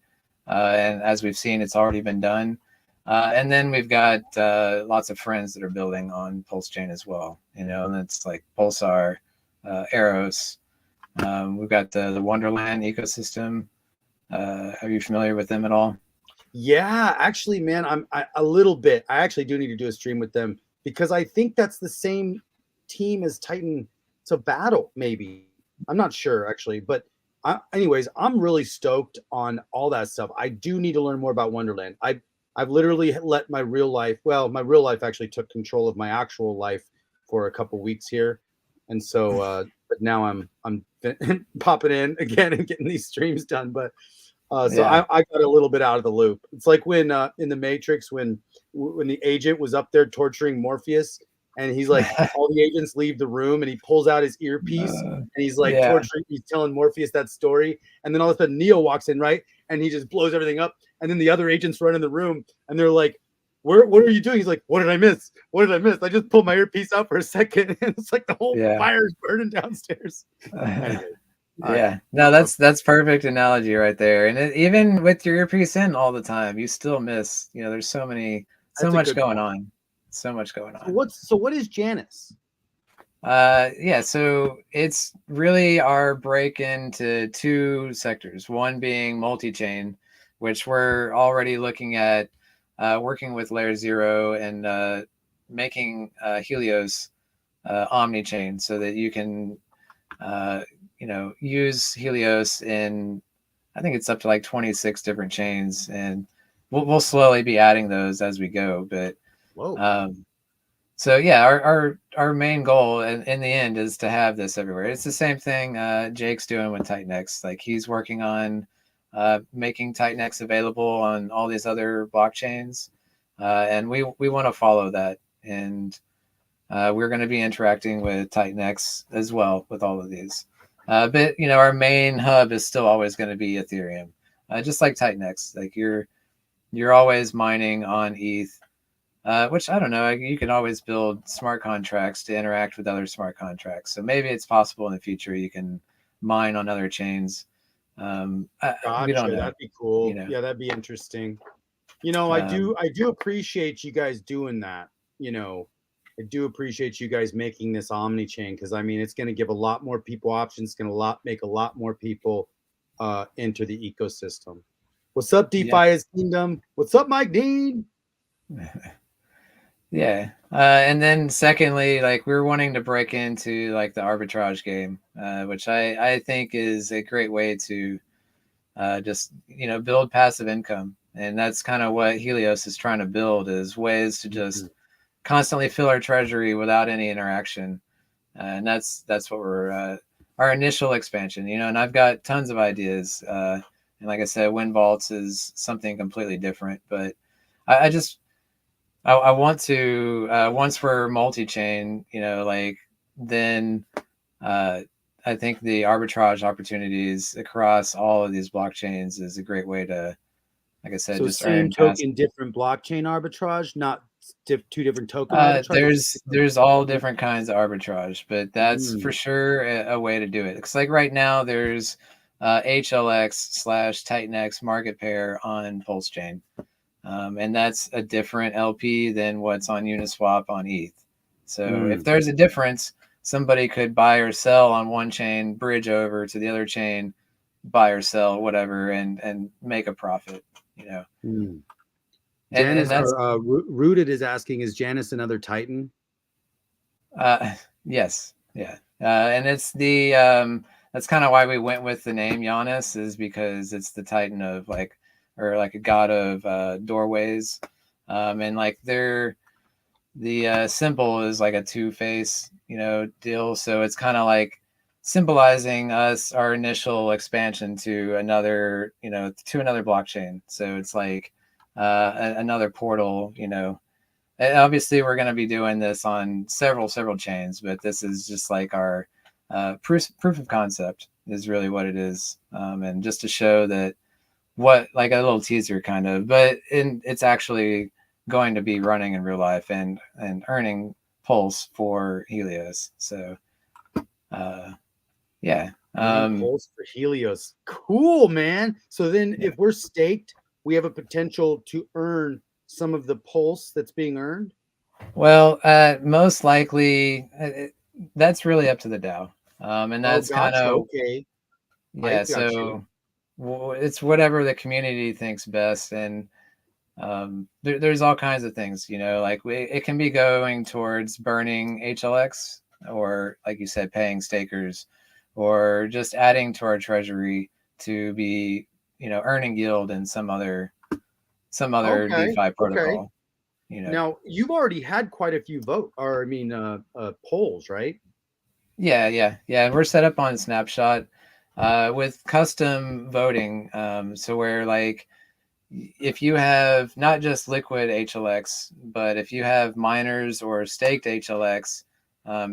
and as we've seen, it's already been done. And then we've got lots of friends that are building on Pulse Chain as well, and it's like Pulsar, Eros. We've got the Wonderland ecosystem. Are you familiar with them at all? Yeah, actually, man, I'm a little bit. I actually do need to do a stream with them because I think that's the same team as Titan. It's a battle, maybe. I'm not sure actually, but anyways, I'm really stoked on all that stuff. I do need to learn more about Wonderland. I've literally let my real life. Well, my real life actually took control of my actual life for a couple weeks here, and so but now I'm popping in again and getting these streams done, but. So I got a little bit out of the loop. It's like when in the Matrix, when the agent was up there torturing Morpheus, and he's like, all the agents leave the room, and he pulls out his earpiece, and he's like torturing, he's telling Morpheus that story, and then all of a sudden Neo walks in, right, and he just blows everything up, and then the other agents run in the room, and they're like, what are you doing? He's like, what did I miss? What did I miss? I just pulled my earpiece out for a second, and it's like the whole fire's burning downstairs. Anyway. Yeah, no, that's perfect analogy right there. And even with your earpiece in all the time, you still miss. There's so much going on. So what is Janus? Yeah, so it's really our break into two sectors. One being multi-chain, which we're already looking at working with Layer 0 and making Helios omni-chain so that you can use Helios in, I think it's up to like 26 different chains, and we'll slowly be adding those as we go. But Whoa. So yeah, our main goal in the end is to have this everywhere. It's the same thing Jake's doing with TITANX. Like he's working on making TITANX available on all these other blockchains, and we want to follow that. And we're going to be interacting with TITANX as well with all of these. But our main hub is still always going to be Ethereum, just like TITANX. Like you're always mining on ETH. Which I don't know. You can always build smart contracts to interact with other smart contracts. So maybe it's possible in the future you can mine on other chains. We don't Gotcha. know. That'd be cool. You know. Yeah, that'd be interesting. I Um, do appreciate you guys doing that. I do appreciate you guys making this Omni chain because I mean it's going to give a lot more people options. It's going to make a lot more people enter the ecosystem. What's up, yeah. DeFi Kingdom? What's up, Mike Dean? Yeah. And then secondly, like we're wanting to break into like the arbitrage game, which I think is a great way to just build passive income. And that's kind of what Helios is trying to build, is ways to just constantly fill our treasury without any interaction. And that's what we're our initial expansion, and I've got tons of ideas. And like I said, Wind Vaults is something completely different, but I just I want to once we're multi-chain, like then uh, I think the arbitrage opportunities across all of these blockchains is a great way to, like I said, So just same earn passive. token, different blockchain arbitrage, not two different token arbitrage. There's all different kinds of arbitrage, but that's for Mm, sure a way to do it. It's like right now there's HLX/TITANX market pair on Pulse Chain. And that's a different LP than what's on Uniswap on ETH. So if mm. there's a difference, somebody could buy or sell on one chain, bridge over to the other chain, buy or sell, whatever, and make a profit. Mm. And Janice that's or Rooted is asking, is Janice another Titan? yes, yeah, and it's the that's kind of why we went with the name Giannis, is because it's the Titan of or like a god of doorways, and like they're the symbol is like a two-face deal, so it's kind of like symbolizing our initial expansion to another blockchain. So it's like another portal. And obviously we're going to be doing this on several chains, but this is just like our proof of concept is really what it is, and just to show that what, like a little teaser kind of, but it's actually going to be running in real life and earning pulse for Helios. So yeah. Earning pulse for Helios. Cool, man. So then Yeah. if we're staked, we have a potential to earn some of the pulse that's being earned. Well, most likely that's really up to the DAO, and Oh, that's kind gotcha. of, Okay. I yeah. got you. So it's whatever the community thinks best, and there's all kinds of things, like it can be going towards burning HLX, or like you said, paying stakers, or just adding to our treasury to be, earning yield in some other Okay. DeFi Okay. protocol. Now you've already had quite a few polls, right? Yeah. And we're set up on Snapshot with custom voting. So where like if you have not just liquid HLX, but if you have miners or staked HLX,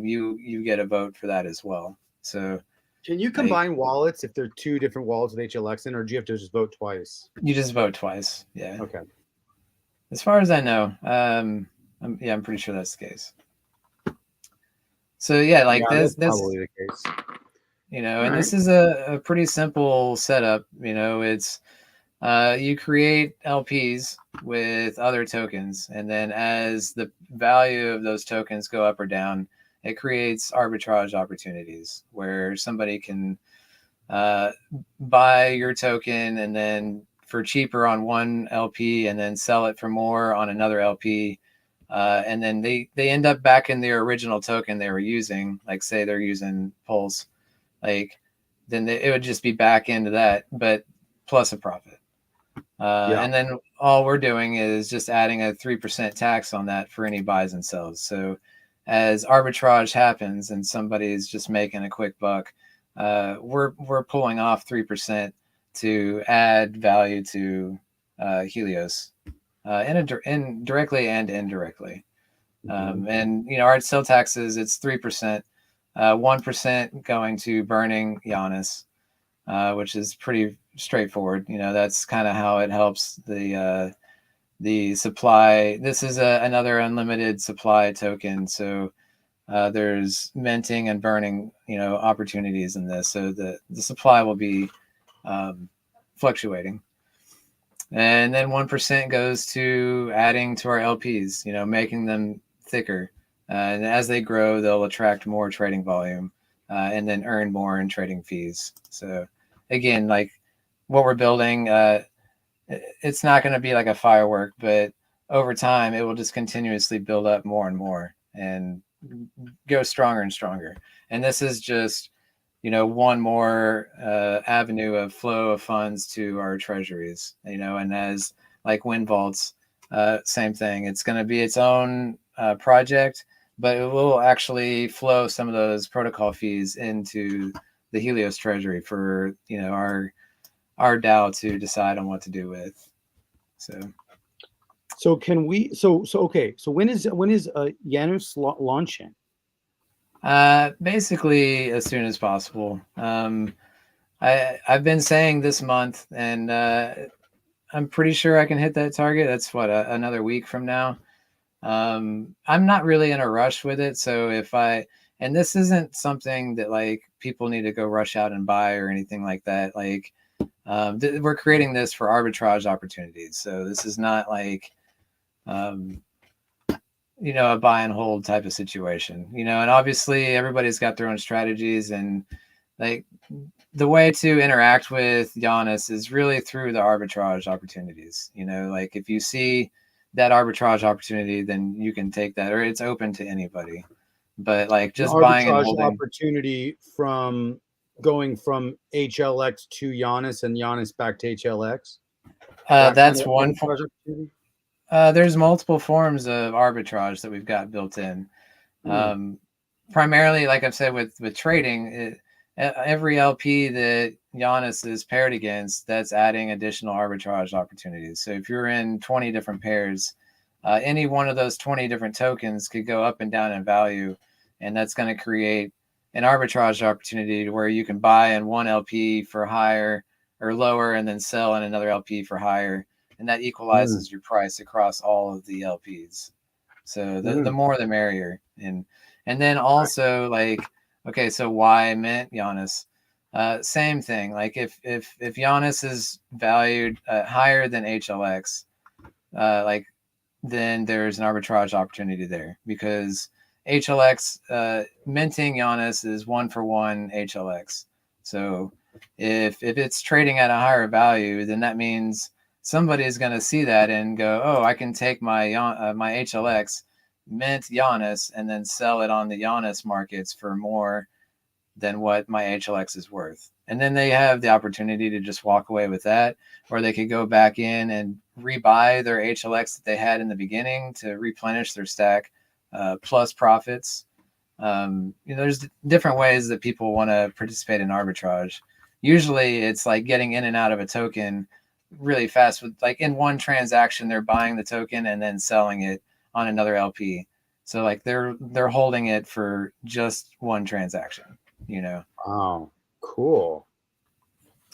you get a vote for that as well. So Can you like combine wallets if they're two different wallets with HLX in, or do you have to just vote twice? you just vote twice. Yeah. Okay. As far as I know, I'm pretty sure that's the case. So yeah, like Yeah, that's this, probably the case. All and right. this is a pretty simple setup. It's you create LPs with other tokens, and then as the value of those tokens go up or down, it creates arbitrage opportunities where somebody can uh, buy your token and then for cheaper on one LP, and then sell it for more on another LP. And then they end up back in their original token they were using, like say they're using Pulse, like then it would just be back into that, but plus a profit. Yeah. And then all we're doing is just adding a 3% tax on that for any buys and sells. So as arbitrage happens and somebody's just making a quick buck, we're pulling off 3% to add value to Helios, directly and indirectly. And our sale taxes, it's 3%, 1% going to burning Giannis, which is pretty straightforward. That's kind of how it helps the supply. This is another unlimited supply token, so there's minting and burning opportunities in this, so the supply will be fluctuating. And then 1% goes to adding to our LPs, making them thicker. And as they grow, they'll attract more trading volume, and then earn more in trading fees. So again, like what we're building, it's not going to be like a firework, but over time, it will just continuously build up more and more and go stronger and stronger. And this is just, one more avenue of flow of funds to our treasuries, and as like wind vaults, same thing. It's going to be its own project, but it will actually flow some of those protocol fees into the Helios treasury for, our DAO to decide on what to do with. So can we, okay. So when is Janus launching? Basically as soon as possible. I've been saying this month, and I'm pretty sure I can hit that target. That's another week from now. I'm not really in a rush with it. So and this isn't something that like people need to go rush out and buy or anything like that. Like, we're creating this for arbitrage opportunities. So this is not like, a buy and hold type of situation, and obviously everybody's got their own strategies, and like the way to interact with Giannis is really through the arbitrage opportunities. Like if you see that arbitrage opportunity, then you can take that, or it's open to anybody. But like just buying and holding opportunity from going from HLX to Giannis and Giannis back to HLX. That's one form. There's multiple forms of arbitrage that we've got built in. Primarily, like I've said, with trading, every LP that Giannis is paired against, that's adding additional arbitrage opportunities. So if you're in 20 different pairs, any one of those 20 different tokens could go up and down in value, and that's going to create an arbitrage opportunity where you can buy in one LP for higher or lower and then sell in another LP for higher. And that equalizes your price across all of the LPs. So the more the merrier. And then also like, okay, so why mint Giannis? Same thing. Like if Giannis is valued higher than HLX, then there's an arbitrage opportunity there, because HLX minting Giannis is 1-for-1 HLX. So if it's trading at a higher value, then that means somebody's going to see that and go, oh, I can take my HLX, mint Giannis, and then sell it on the Giannis markets for more than what my HLX is worth. And then they have the opportunity to just walk away with that, or they could go back in and rebuy their HLX that they had in the beginning to replenish their stack, plus profits. There's different ways that people want to participate in arbitrage. Usually it's like getting in and out of a token really fast, with like in one transaction, they're buying the token and then selling it on another LP. So like they're holding it for just one transaction, Oh, cool.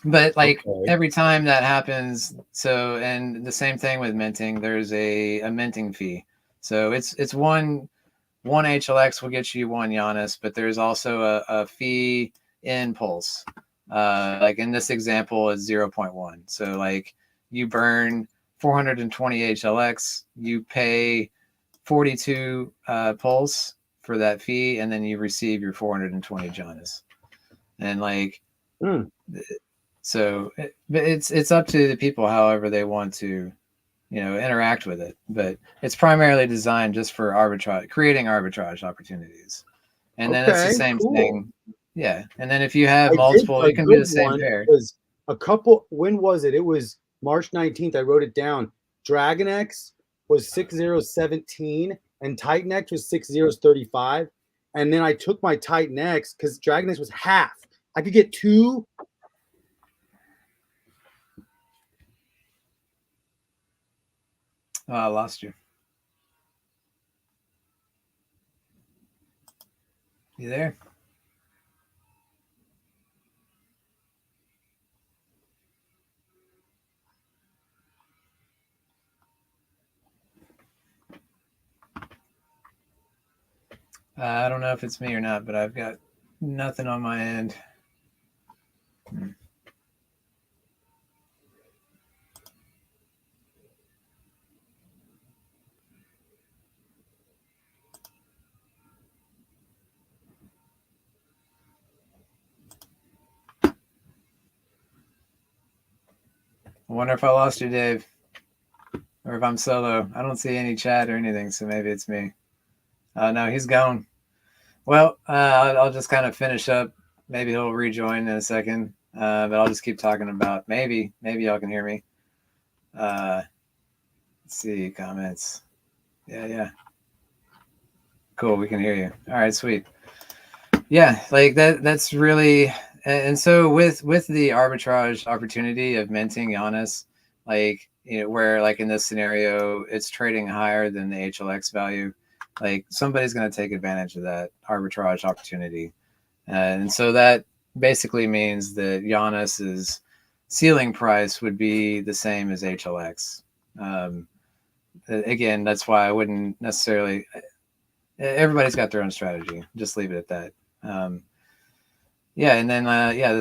But like every time that happens, and the same thing with minting, there's a minting fee. So it's one HLX will get you one Giannis, but there's also a fee in Pulse. Like in this example is 0.1. So like you burn 420 HLX, you pay 42 Pulse for that fee, and then you receive your 420 Giannis. And like, so it's up to the people however they want to, interact with it. But it's primarily designed just for arbitrage, creating arbitrage opportunities. And then it's the same thing. Yeah. And then if you have multiple, you can do the same pair. Was a couple, when was it? It was March 19th, I wrote it down. Dragon X was 6017 and Titan X was 6035. And then I took my Titan X because Dragon X was half. I could get two. Oh, I lost you. You there? I don't know if it's me or not, but I've got nothing on my end. I wonder if I lost you, Dave, or if I'm solo. I don't see any chat or anything, so maybe it's me. No, he's gone. Well, I'll just kind of finish up. Maybe he'll rejoin in a second, but I'll just keep talking about maybe y'all can hear me. Let's see comments. Yeah. Cool, we can hear you. All right, sweet. Yeah, like that's really, and so with the arbitrage opportunity of minting Giannis, like, you know, where like in this scenario it's trading higher than the HLX value, like somebody's going to take advantage of that arbitrage opportunity. And so that basically means that Giannis's ceiling price would be the same as HLX. Again, that's why I wouldn't necessarily, everybody's got their own strategy. Just leave it at that. Yeah, and then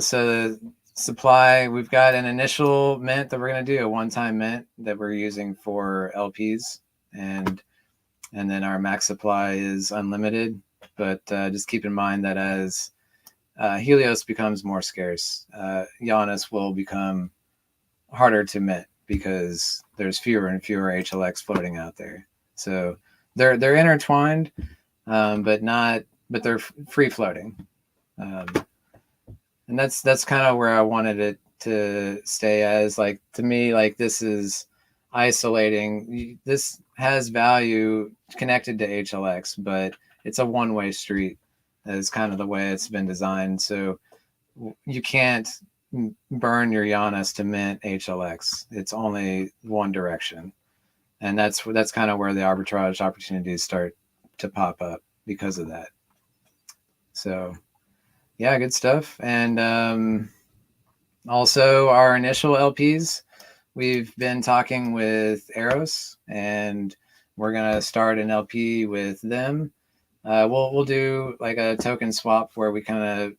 so the supply, we've got an initial mint that we're going to do, a one-time mint that we're using for LPs, and then our max supply is unlimited. But just keep in mind that as Helios becomes more scarce, Giannis will become harder to mint because there's fewer and fewer HLX floating out there. So they're intertwined, but they're free floating. And that's kind of where I wanted it to stay as, like, to me, like, this is isolating. This has value connected to HLX, but it's a one-way street. Is kind of the way it's been designed. So you can't burn your Giannis to mint HLX. It's only one direction. And that's kind of where the arbitrage opportunities start to pop up because of that. So yeah, good stuff. And also our initial LPs, we've been talking with Eros, and we're going to start an LP with them. We'll do like a token swap where we kind of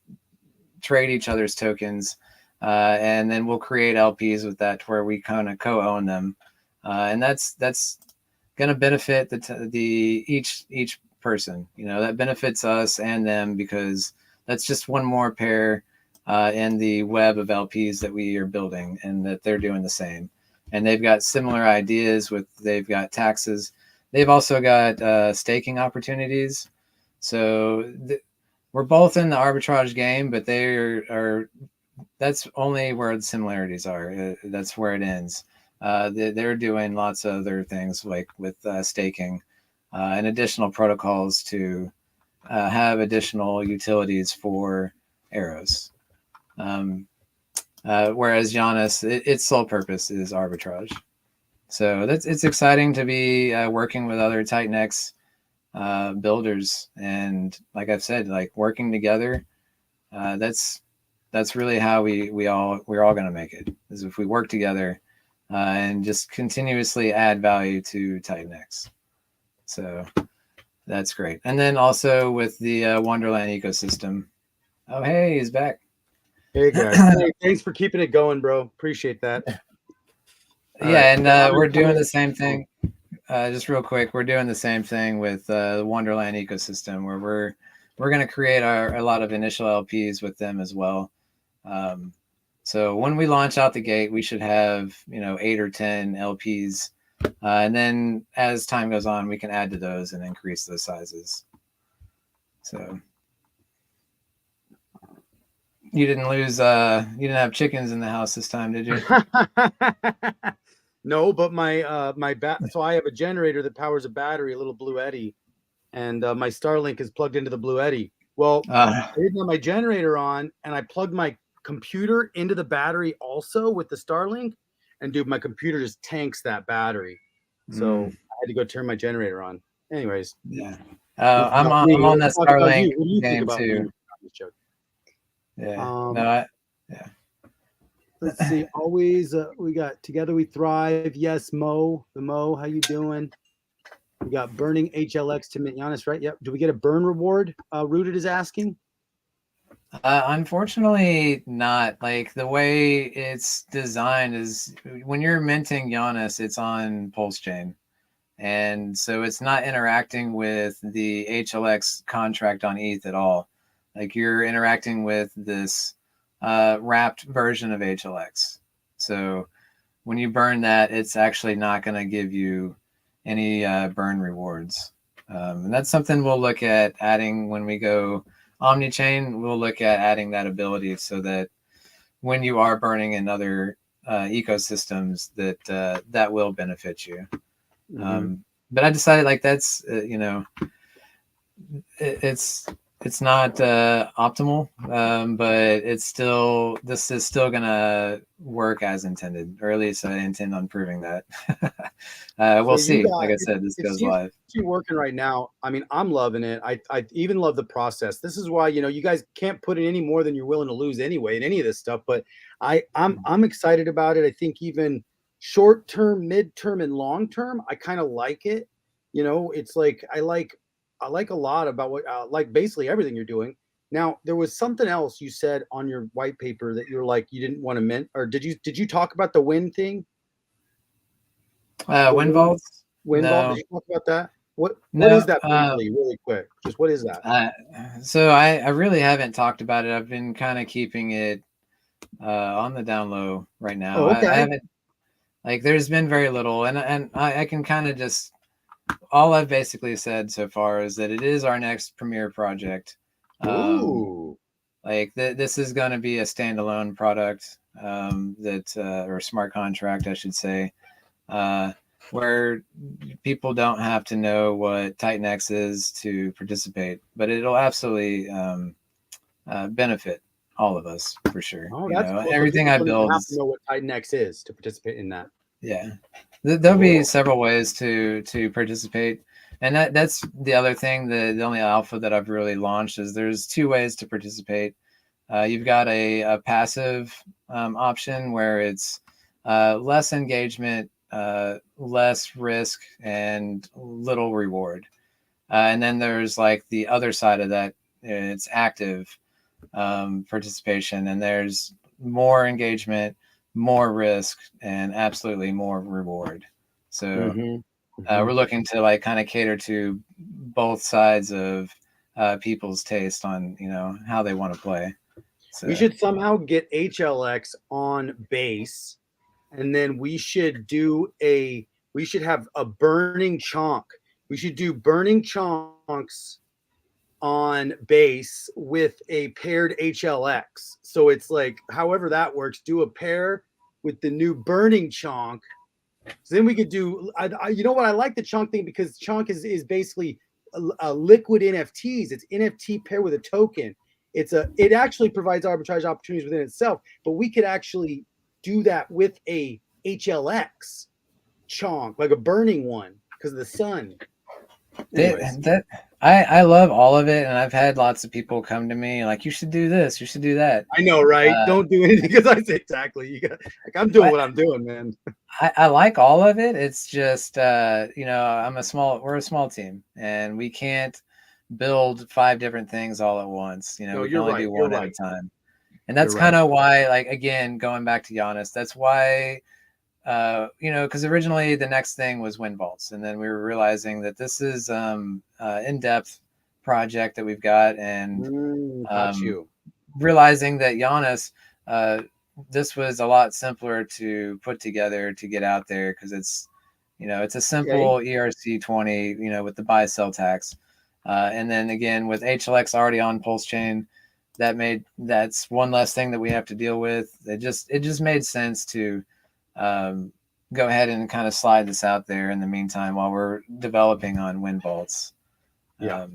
trade each other's tokens, and then we'll create LPs with that where we kind of co-own them, and that's going to benefit each person. You know, that benefits us and them because that's just one more pair in the web of LPs that we are building, and that they're doing the same. And they've got similar ideas they've got taxes. They've also got staking opportunities. So we're both in the arbitrage game, but that's only where the similarities are. That's where it ends. They're doing lots of other things, like with staking and additional protocols to have additional utilities for Eros. Whereas Giannis, its sole purpose is arbitrage. So it's exciting to be working with other TitanX builders, and like I've said, like working together. That's really how we're all going to make it, is if we work together and just continuously add value to TitanX. So that's great. And then also with the Wonderland ecosystem. Oh, hey, he's back. Hey guys, hey, thanks for keeping it going, bro. Appreciate that. Yeah, right. And we're doing the same thing. Just real quick, we're doing the same thing with the Wonderland ecosystem, where we're going to create a lot of initial LPs with them as well. So when we launch out the gate, we should have 8 or 10 LPs, and then as time goes on, we can add to those and increase those sizes. So You didn't lose. You didn't have chickens in the house this time, did you? No, but so I have a generator that powers a battery, a little Blue Eddy, and my Starlink is plugged into the Blue Eddy. Well, I didn't have my generator on, and I plugged my computer into the battery also with the Starlink, and dude, my computer just tanks that battery. So I had to go turn my generator on. Anyways, yeah. I'm I'm on that Starlink What do you think game about too. me? Yeah. Yeah. Let's see. Always, we got Together We Thrive. Yes, Mo. The Mo, how you doing? We got burning HLX to mint Giannis, right? Yep. Do we get a burn reward? Rooted is asking. Unfortunately, not. Like the way it's designed is when you're minting Giannis, it's on Pulse Chain. And so it's not interacting with the HLX contract on ETH at all. Like you're interacting with this wrapped version of HLX. So when you burn that, it's actually not going to give you any burn rewards. And that's something we'll look at adding when we go omni-chain. We'll look at adding that ability so that when you are burning in other ecosystems, that that will benefit you. But I decided like that's it's not optimal, but this is still gonna work as intended, or at least I intend on proving that. We'll see. Like I said, this goes live. It's working right now. I mean, I'm loving it. I even love the process. This is why you guys can't put in any more than you're willing to lose anyway in any of this stuff. But I'm excited about it. I think even short term, mid term, and long term, I kind of like it. It's like I like a lot about what like basically everything you're doing. Now, there was something else you said on your white paper that you're like you didn't want to mint, or did you talk about the wind thing? Wind vaults? Wind vault? No. Did you talk about that? What No, is that briefly, really quick? Just what is that? So I really haven't talked about it. I've been kind of keeping it on the down low right now. Oh, okay. I haven't, like, there's been very little, and I can kind of just, all I've basically said so far is that it is our next premier project. Ooh. Like this is going to be a standalone product or smart contract, I should say, where people don't have to know what TITANX is to participate, but it'll absolutely benefit all of us for sure. Oh, that's cool. Everything I build have to know what TITANX is to participate in that. Yeah, there'll be several ways to participate, and that's the other thing. The only alpha that I've really launched is there's two ways to participate. You've got a passive option where it's less engagement, less risk, and little reward. And then there's like the other side of that. It's active participation, and there's more engagement, more risk, and absolutely more reward. So we're looking to like kind of cater to both sides of people's taste on how they want to play. So we should somehow get HLX on base, and then we should have a burning chonk. We should do burning chonks on base with a paired HLX. So it's like, however that works, do a pair with the new burning chonk. So then we could do, you know what? I like the chonk thing because chonk is basically a liquid NFTs. It's NFT pair with a token. It actually provides arbitrage opportunities within itself, but we could actually do that with a HLX chonk, like a burning one because of the sun. I love all of it, and I've had lots of people come to me like, you should do this, you should do that. I know, right? Don't do anything because I say exactly. I'm doing what I'm doing, man. I like all of it. It's just we're a small team, and we can't build 5 different things all at once. We can only do one at a time. And that's kind of why, like, again, going back to Giannis, that's why because originally the next thing was wind vaults, and then we were realizing that this is in-depth project that we've got, and realizing that Giannis, this was a lot simpler to put together to get out there because it's a simple ERC20 with the buy sell tax, and then again with HLX already on Pulse Chain, that's one less thing that we have to deal with. It just made sense to go ahead and kind of slide this out there in the meantime while we're developing on wind vaults. Yeah.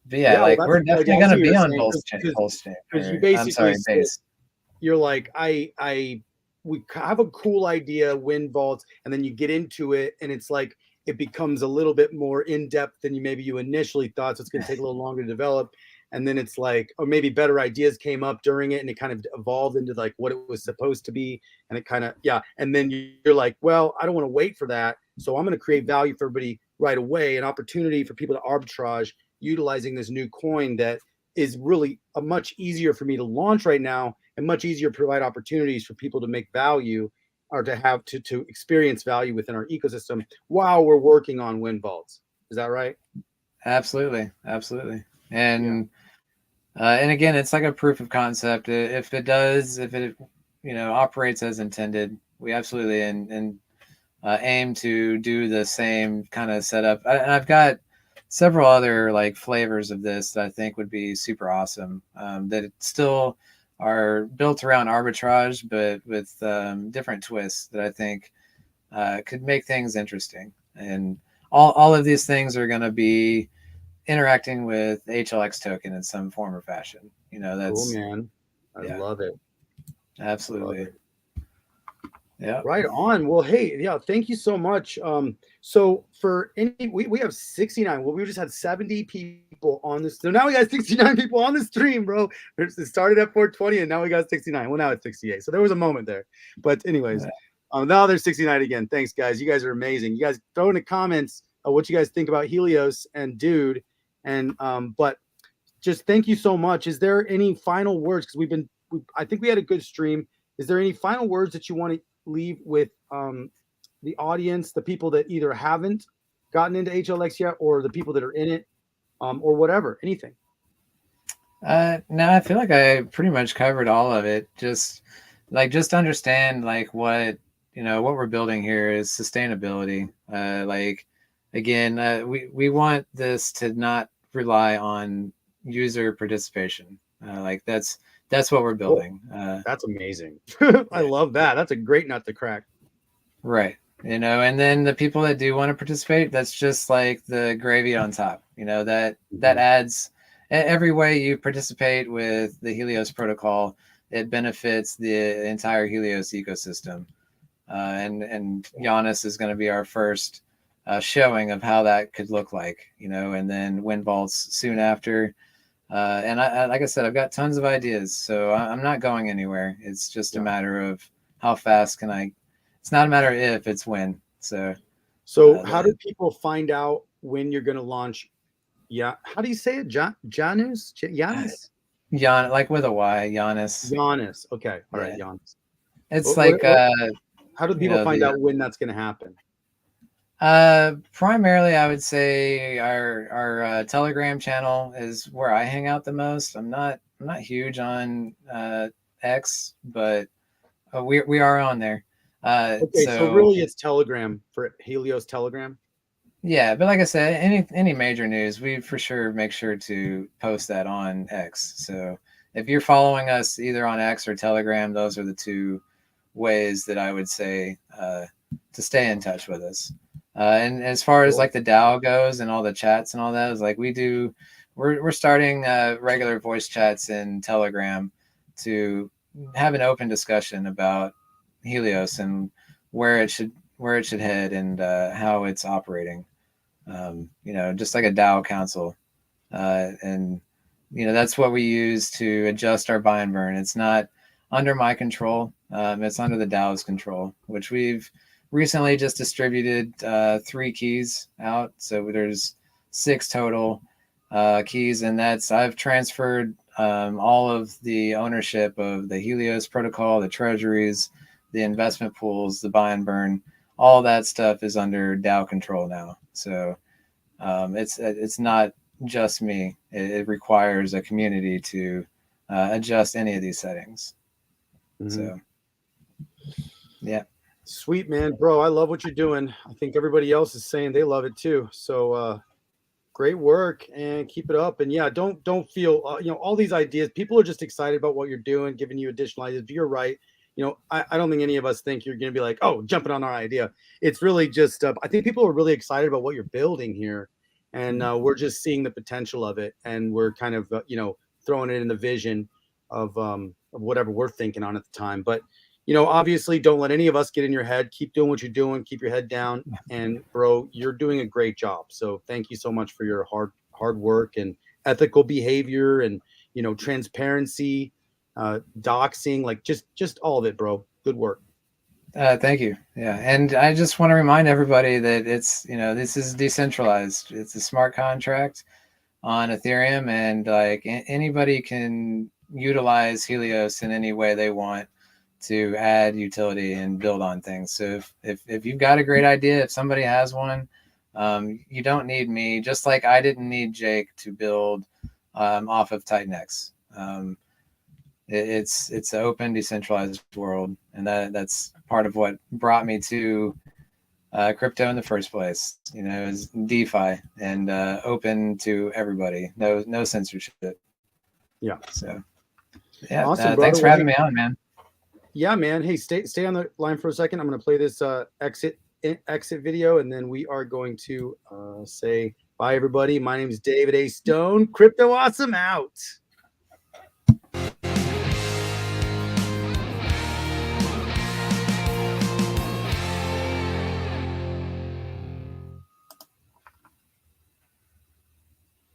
But yeah, Yeah, well, like that's a we're good idea. definitely I going see to what be you're on saying Pulse chain, because you or I'm basically sorry, said, base. you're like, I we have a cool idea, wind vaults, and then you get into it, and it's like it becomes a little bit more in depth than you initially thought. So it's going to take a little longer to develop, and then it's like, or maybe better ideas came up during it, and it kind of evolved into like what it was supposed to be, and it kind of and then you're like, well, I don't want to wait for that, so I'm going to create value for everybody right away, an opportunity for people to arbitrage utilizing this new coin that is really a much easier for me to launch right now and much easier to provide opportunities for people to make value or to have to experience value within our ecosystem while we're working on wind vaults. Is that right? Absolutely, absolutely. Yeah. And again, it's like a proof of concept. If it operates as intended, we absolutely aim to do the same kind of setup. And I've got several other like flavors of this that I think would be super awesome. That still are built around arbitrage, but with different twists that I think could make things interesting. And all of these things are going to be interacting with HLX token in some form or fashion. Cool, That's man. I yeah, love it. Love absolutely. it. Yeah. Right on. Well, hey, thank you so much. So for we have 69. Well, we just had 70 people on this. So now we got 69 people on the stream, bro. It started at 420 and now we got 69. Well, now it's 68. So there was a moment there. But anyways, now there's 69 again. Thanks, guys. You guys are amazing. You guys throw in the comments what you guys think about Helios and Dude. And but just thank you so much. Is there any final words? Because I think we had a good stream. Is there any final words that you want to leave with the audience, the people that either haven't gotten into HLX yet, or the people that are in it, or whatever, anything? No, I feel like I pretty much covered all of it. Just understand like what we're building here is sustainability. Like again, we want this to not rely on user participation. Like that's what we're Well, building. that's amazing. I Yeah. love that. That's a great nut to crack. Right. And then the people that do want to participate, that's just like the gravy on top. That adds every way you participate with the Helios protocol, it benefits the entire Helios ecosystem. And Giannis is going to be our first showing of how that could look like, and then wind vaults soon after. And like I said, I've got tons of ideas, so I'm not going anywhere. It's just a matter of how fast can I. It's not a matter of if, it's when. So How do people find out when you're going to launch? Yeah, how do you say it? Janus? Janus? Like with a Y, Giannis. Giannis. Okay, all right, Yeah, Giannis. it's What, like how do people find the out when that's going to happen? primarily I would say our Telegram channel is where I hang out the most. I'm not huge on X, but we are on there. Okay, so So really it's Telegram for Helios Telegram. yeah, but like I said, any major news, we for sure make sure to post that on X. So if you're following us either on X or Telegram, those are the two ways that I would say to stay in touch with us. And as far as Cool. like the DAO goes and all the chats and all that, is like we're starting regular voice chats in Telegram to have an open discussion about Helios and where it should head and how it's operating. Just like a DAO council. And that's what we use to adjust our buy and burn. It's not under my control. It's under the DAO's control, which we've recently just distributed 3 keys out. So there's 6 total keys, and I've transferred all of the ownership of the Helios protocol, the treasuries, the investment pools, the buy and burn. All that stuff is under DAO control now. So it's not just me. It requires a community to adjust any of these settings. Mm-hmm. So, yeah. Sweet, man, bro. I love what you're doing. I think everybody else is saying they love it too. So Great work and keep it up. And yeah, don't feel all these ideas. People are just excited about what you're doing, giving you additional ideas. But you're right. I don't think any of us think you're going to be like, oh, jumping on our idea. It's really just I think people are really excited about what you're building here, and we're just seeing the potential of it, and we're kind of throwing it in the vision of whatever we're thinking on at the time. But obviously, don't let any of us get in your head. Keep doing what you're doing. Keep your head down. And bro, you're doing a great job. So thank you so much for your hard work and ethical behavior and transparency, doxing, like just all of it, bro. Good work. Thank you. Yeah, and I just want to remind everybody that it's this is decentralized. It's a smart contract on Ethereum, and like anybody can utilize Helios in any way they want to add utility and build on things. So if you've got a great idea, if somebody has one, you don't need me, just like I didn't need Jake to build off of TITANX. It's an open, decentralized world, and that's part of what brought me to crypto in the first place. Is DeFi and open to everybody. No censorship. Yeah. So yeah, awesome, thanks for having me on, man. Yeah, man. Hey, stay on the line for a second. I'm going to play this exit video, and then we are going to say bye, everybody. My name is David A. Stone. Crypto Awesome out.